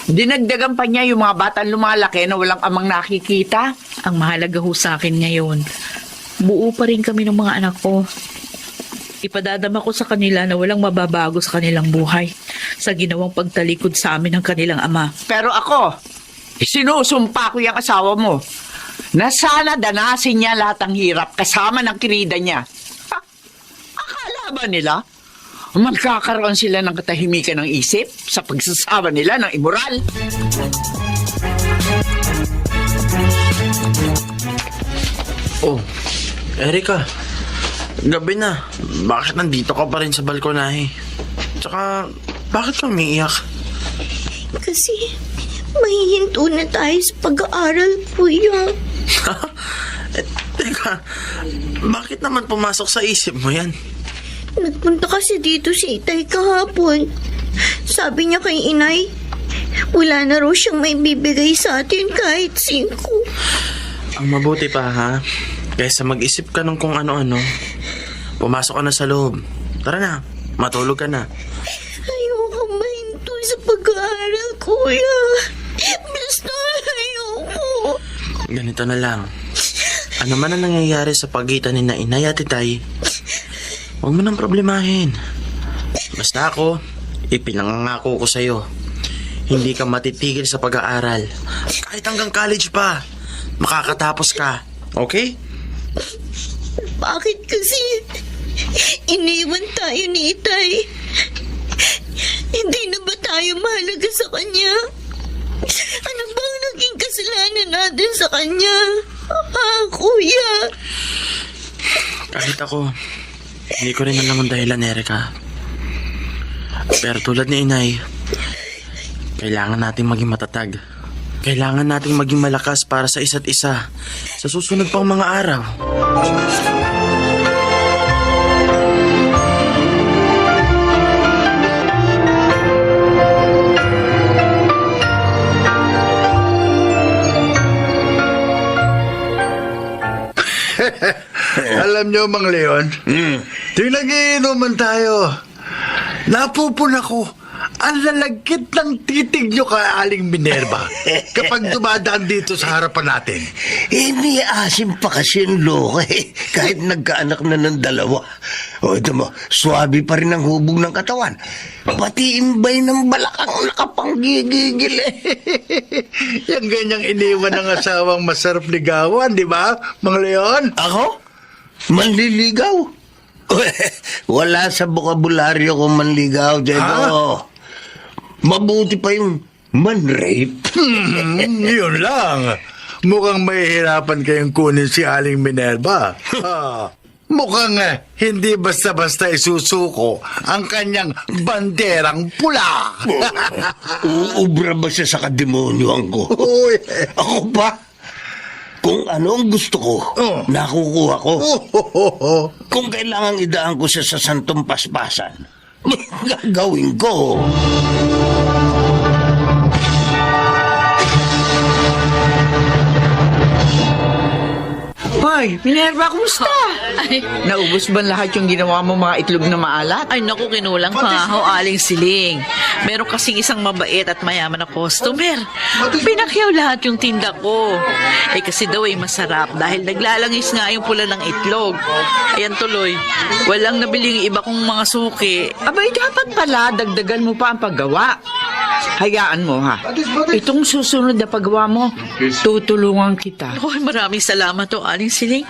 Dinagdagan pa niya yung mga batang lumalaki na walang amang nakikita. Ang mahalaga ho sa akin ngayon, buo pa rin kami ng mga anak ko. Ipadadama ko sa kanila na walang mababago sa kanilang buhay sa ginawang pagtalikod sa amin ng kanilang ama. Pero ako, sinusumpa ko yung asawa mo na sana danasin niya lahat ng hirap kasama ng kirida niya. Akala ba nila magkakaroon sila ng katahimikan ng isip sa pagsasama nila ng immoral? Oh, Erika, gabi na. Bakit nandito ka pa rin sa balkonahe? Tsaka, bakit ka umiiyak? Kasi mahihinto na tayo sa pag-aaral, kuya. Teka, bakit naman pumasok sa isip mo yan? Nagpunta kasi dito si Itay kahapon. Sabi niya kay Inay, wala na raw siyang may bibigay sa atin kahit 5. Ang mabuti pa, ha? Kaysa mag-isip ka ng kung ano-ano, pumasok ka na sa loob. Tara na, matulog ka na. Ayoko mahinto sa pag-aaral, kuya. Basta ayoko. Ganito na lang. Ano man ang nangyayari sa pagitan ni na Inay at Itay, huwag mo nang problemahin. Basta ako, ipinangangako ko sa'yo, hindi ka matitigil sa pag-aaral. Kahit hanggang college pa, makakatapos ka. Okay? Bakit kasi iniwan tayo ni Itay? Hindi na ba tayo mahalaga sa kanya? Ano bang naging kasalanan natin sa kanya? Kuya. Kahit ako, hindi ko rin alam ang dahilan, Erika. Pero tulad ni Inay, kailangan nating maging matatag. Kailangan nating maging malakas para sa isa't isa sa susunod pang mga araw. Alam niyo, Mang Leon, tuwing nagiinuman tayo, Napupuna ko. Ang lalagkit ng titig nyo kay Aling Minerva kapag dumadaan dito sa harapan natin. May asim pa kasi yung loko kahit nagkaanak na ng dalawa. O ito mo, swabe pa rin ang hubog ng katawan. Pati imbay ng balakang nakapanggigigil Yung ganyang iniwan ng asawang masarap ligawan, di ba, Mang Leon? Ako? Manliligaw? Wala sa bokabularyo ko manligaw, Diego. Mabuti pa yung man-rape. Yun lang. Mukhang mahihirapan kayong kunin si Aling Minerva. Mukhang hindi basta-basta isusuko ang kanyang banderang pula. Uubra ba siya sa kademonyoan ko? Ako pa? Kung ano ang gusto ko, nakukuha ko. Kung kailangan idaan ko siya sa santong paspasan, gagawin ko. Hoy, Minerva, kumusta? Naubos ba lahat yung ginawa mo mga itlog na maalat? Ay, naku, kinulang pa ho, Aling Siling. Meron kasing isang mabait at mayaman na customer. Pinakyaw lahat yung tinda ko. Kasi daw ay masarap dahil naglalangis nga yung pula ng itlog. Ayan tuloy, walang nabiling iba kong mga suki. Abay, dapat pala dagdagan mo pa ang paggawa. Hayaan mo, ha? Itong susunod na paggawa mo, tutulungan kita. Ay, maraming salamat ho, Aling Siling.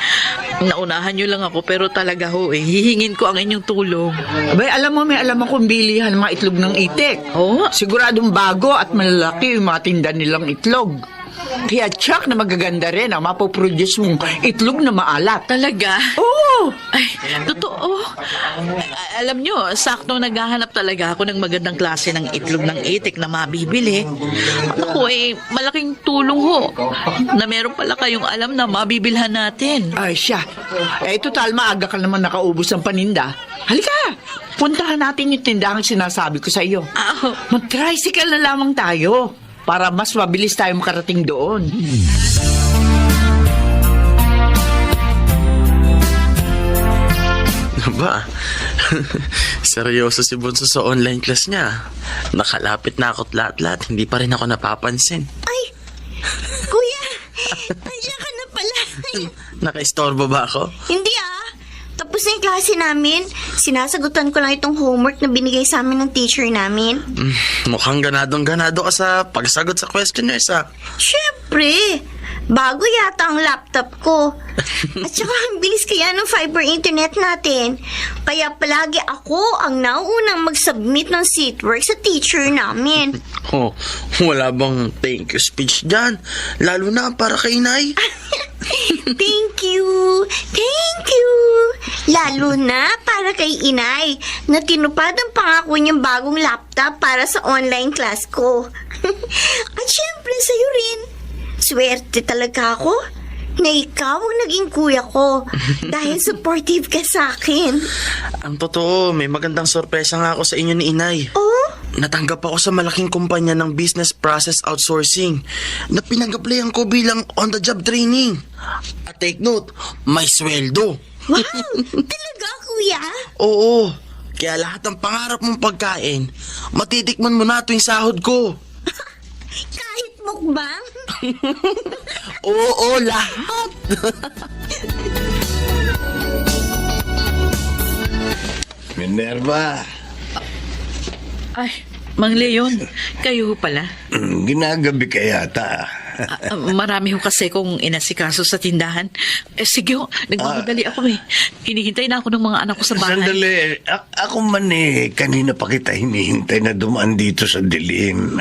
Naunahan nyo lang ako pero talaga ho hihingin ko ang inyong tulong. Abay, alam mo, may alam akong bilihan ng mga itlog ng itik. Oh? Siguradong bago at malalaki yung mga tinda nilang itlog. Kaya tsak na magaganda rin ang mapoproduce mong itlog na maalat. Talaga? Oo! Ay, totoo. Alam nyo, sakto naghahanap talaga ako ng magandang klase ng itlog ng itik na mabibili. At ako malaking tulong ho na meron pala kayong alam na mabibilhan natin. Ay, siya. Total, maaga ka naman nakaubos ng paninda. Halika! Puntahan natin yung tindahan sinasabi ko sa iyo. Mag-tricycle na lamang tayo para mas mabilis tayo makarating doon. Ba? Seryoso si Bunso sa online class niya. Nakalapit na ako't lahat-lahat, hindi pa rin ako napapansin. Ay, kuya, nandiyan ka na pala. Nakaistorbo ba ako? Hindi tapos na yung klase namin. Sinasagutan ko lang itong homework na binigay sa amin ng teacher namin. Mukhang ganadong-ganado ka sa pagsagot sa questionnaires, Siyempre, bago yata ang laptop ko. At saka ang bilis kaya ng fiber internet natin. Kaya palagi ako ang nauunang mag-submit ng seatwork sa teacher namin. Oh, wala bang thank you speech dyan? Lalo na para kay Inay. Thank you! Thank you! Lalo na para kay Inay na tinupad ang pangako niyang bagong laptop para sa online class ko. At syempre sa'yo rin. Swerte talaga ako na ikaw ang naging kuya ko dahil supportive ka sa akin. Ang totoo, may magandang sorpresa nga ako sa inyo ni Inay. Oh? Natanggap ako sa malaking kumpanya ng business process outsourcing na pinag-applyan ko bilang on-the-job training. At take note, may sweldo. Wow! Talaga, kuya? Oo. Kaya lahat ng pangarap mong pagkain, matitikman mo na tuwing sahod ko. Kahit mukbang? Oo, lahat. Minerva, Ay, Mang Leon, kayo ho pala. ginagabi ka yata. Marami ho kasi kong inasikaso sa tindahan. Sige ho, nagmamadali ako Hinihintay na ako ng mga anak ko sa bahay. Sandali, ako man kanina pa kita hinihintay na dumaan dito sa dilim.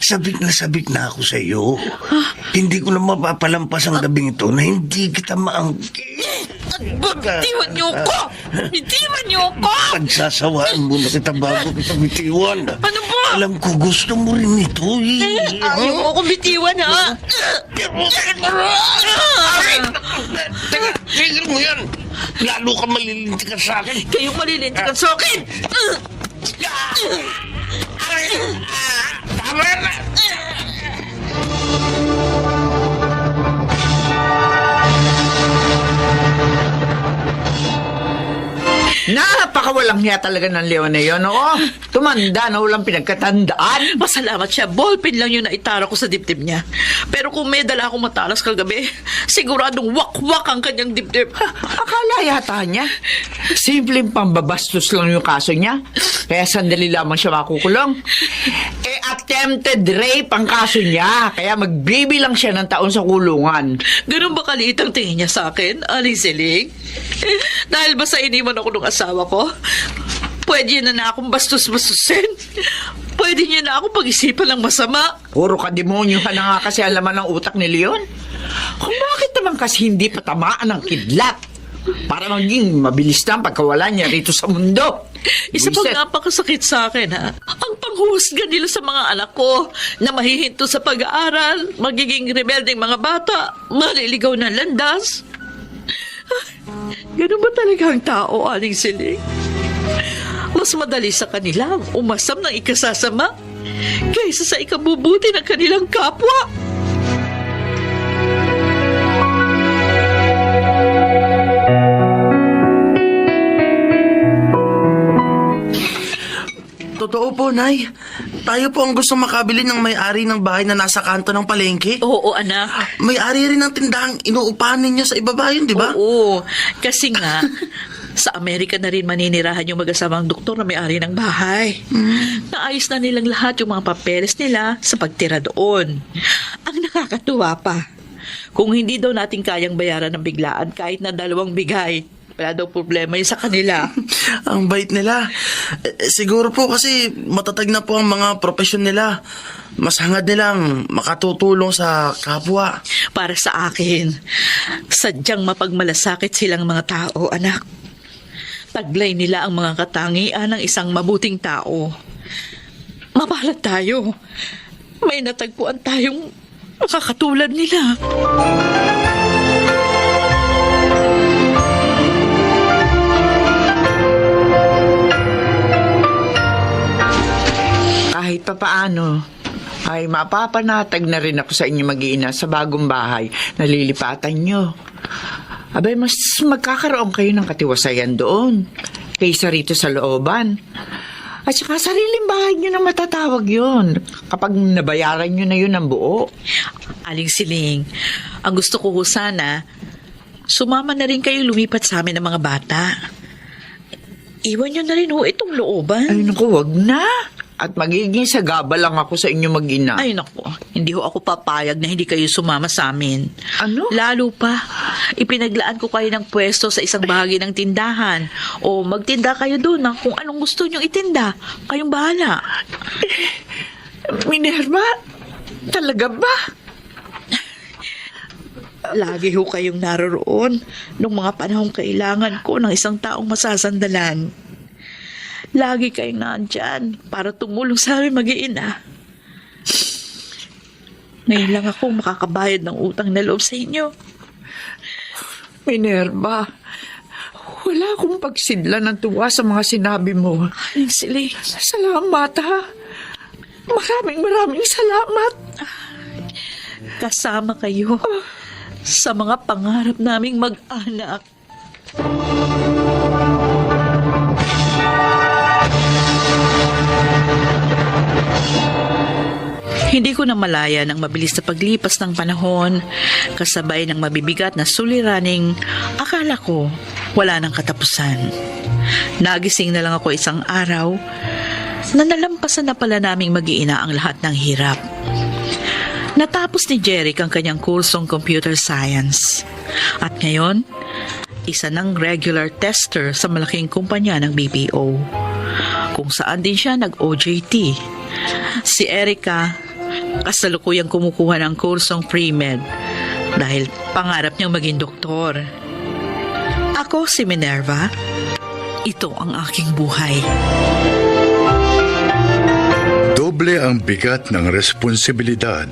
Sabik na ako sa iyo. Hindi ko na mapapalampas ang gabing ito na hindi kita Bitiwan niyo ko! Bitiwan niyo ko! Pagsasawaan mo na kita bago kita bitiwan. Ano ba? Alam ko gusto mo rin ito Ayaw mo akong bitiwan, ha? Tigil mo yan! Lalo ka malilintikan sa akin. Kayong malilintikan sa akin! Tama na! Napaka Napakawalang hiya talaga ng Leon na yun, oo. Tumanda na walang pinagkatandaan. Pasalamat siya. Ballpen lang yung naitara ko sa dibdib niya. Pero kung may dala akong matalas kagabi, siguradong wak-wak ang kanyang dibdib. Akala yata niya. Simpleng pambabastos lang yung kaso niya. Kaya sandali lamang siya makukulong. Attempted rape ang kaso niya. Kaya magbibilang siya ng taon sa kulungan. Ganun ba kaliit ang tingin niya sa akin, Aling Siling? Dahil ba sa iniwan ako ng asawa ko? Pwede na akong bastos-bastusin. Pwede niya na akong pag-isipan ng masama. Puro kademonyo ka na nga kasi ang laman ng utak ni Leon. Kung bakit naman kasi hindi patamaan ng kidlat? Para maging mabilis na ang pagkawala niya rito sa mundo. Isa pang Buisit. napakasakit sa akin, ha? Ang panghuhusga nila sa mga anak ko na mahihinto sa pag-aaral, magiging rebeldeng mga bata, maliligaw ng landas. Ganun ba talaga ang tao, Aling Siling? Mas madali sa kanila ang umasam ng ikasasama kaysa sa ikabubuti ng kanilang kapwa. Totoo po, Nay. Tayo po ang gusto makabili ng may-ari ng bahay na nasa kanto ng palengke. Oo, anak. May-ari rin ng tindahang inuupahan ninyo sa ibaba yun, di ba? Oo, kasi nga, sa Amerika na rin maninirahan yung mag-asamang doktor na may-ari ng bahay. Naayos na nilang lahat yung mga papeles nila sa pagtira doon. Ang nakakatuwa pa, kung hindi daw natin kayang bayaran ng biglaan kahit na 2 bigay, wala daw problema yun sa kanila. Ang bait nila. Siguro po kasi matatag na po ang mga profesyon nila. Mas hangad nilang makatutulong sa kapwa. Para sa akin, sadyang mapagmalasakit silang mga tao, anak. Taglay nila ang mga katangian ng isang mabuting tao. Mapalad tayo. May natagpuan tayong makakatulad nila. Kahit pa paano, ay mapapanatag na rin ako sa inyo mag-iina sa bagong bahay na lilipatan nyo. Abay, mas magkakaroon kayo ng katiwasayan doon kaysa rito sa looban. At saka sariling bahay nyo na matatawag yun kapag nabayaran nyo na yun ng buo. Aling Siling, ang gusto ko ho sana, sumama na rin kayo lumipat sa amin ng mga bata. Iwan nyo na rin ho itong looban. Ay, naku, wag na. At magiging sagaba lang ako sa inyo mag-ina. Ay, naku, hindi ho ako papayag na hindi kayo sumama sa amin. Ano? Lalo pa, ipinaglaan ko kayo ng pwesto sa isang bahagi ng tindahan. O magtinda kayo doon ng kung anong gusto nyong itinda. Kayong bahala. Minerva, talaga ba? Lagi ho kayong naroroon nung mga panahong kailangan ko ng isang taong masasandalan. Lagi kayong nandyan para tumulong sa amin mag-iina. Ngayon lang ako makakabayad ng utang na loob sa inyo. Minerva, wala akong pagsidla ng tuwa sa mga sinabi mo. Aling Siling, Salamat, ha? Maraming salamat. kasama kayo sa mga pangarap naming mag-anak. Hindi ko na malaya ng mabilis na paglipas ng panahon, kasabay ng mabibigat na suliraning akala ko wala nang katapusan. Nagising na lang ako isang araw na nalampasan na pala naming mag-iina ang lahat ng hirap. Natapos ni Jeric ang kanyang kursong computer science. At ngayon, isa ng regular tester sa malaking kumpanya ng BPO, kung saan din siya nag-OJT. Si Erica, kasalukuyang kumukuha ng kursong pre-med dahil pangarap niyang maging doktor. Ako si Minerva. Ito ang aking buhay. Doble ang bigat ng responsibilidad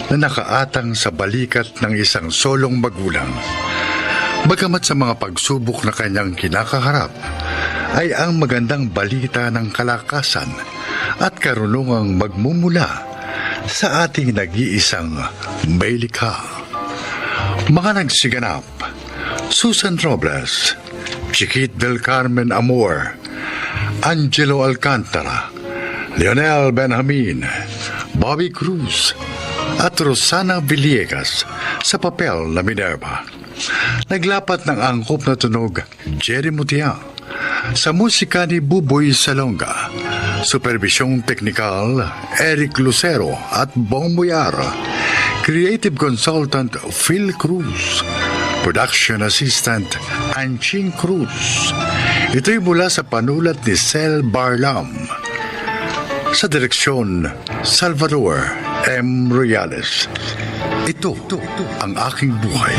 na nakaatang sa balikat ng isang solong magulang. Bagamat sa mga pagsubok na kanyang kinakaharap, ay ang magandang balita ng kalakasan at karunungang magmumula sa ating nag-iisang may likha. Mga nagsiganap, Susan Robles, Chiquit del Carmen Amor, Angelo Alcantara, Leonel Benjamin, Bobby Cruz, at Rosana Villegas sa papel na Minerva. Naglapat ng angkop na tunog Jerry Mutia, sa musika ni Buboy Salonga, supervisyong teknikal Eric Lucero at Bong Boyar, creative consultant Phil Cruz, production assistant Anching Cruz. Ito'y mula sa panulat ni Sel Barlam. Sa direksyon, Salvador M. Royales. Ito ang aking buhay.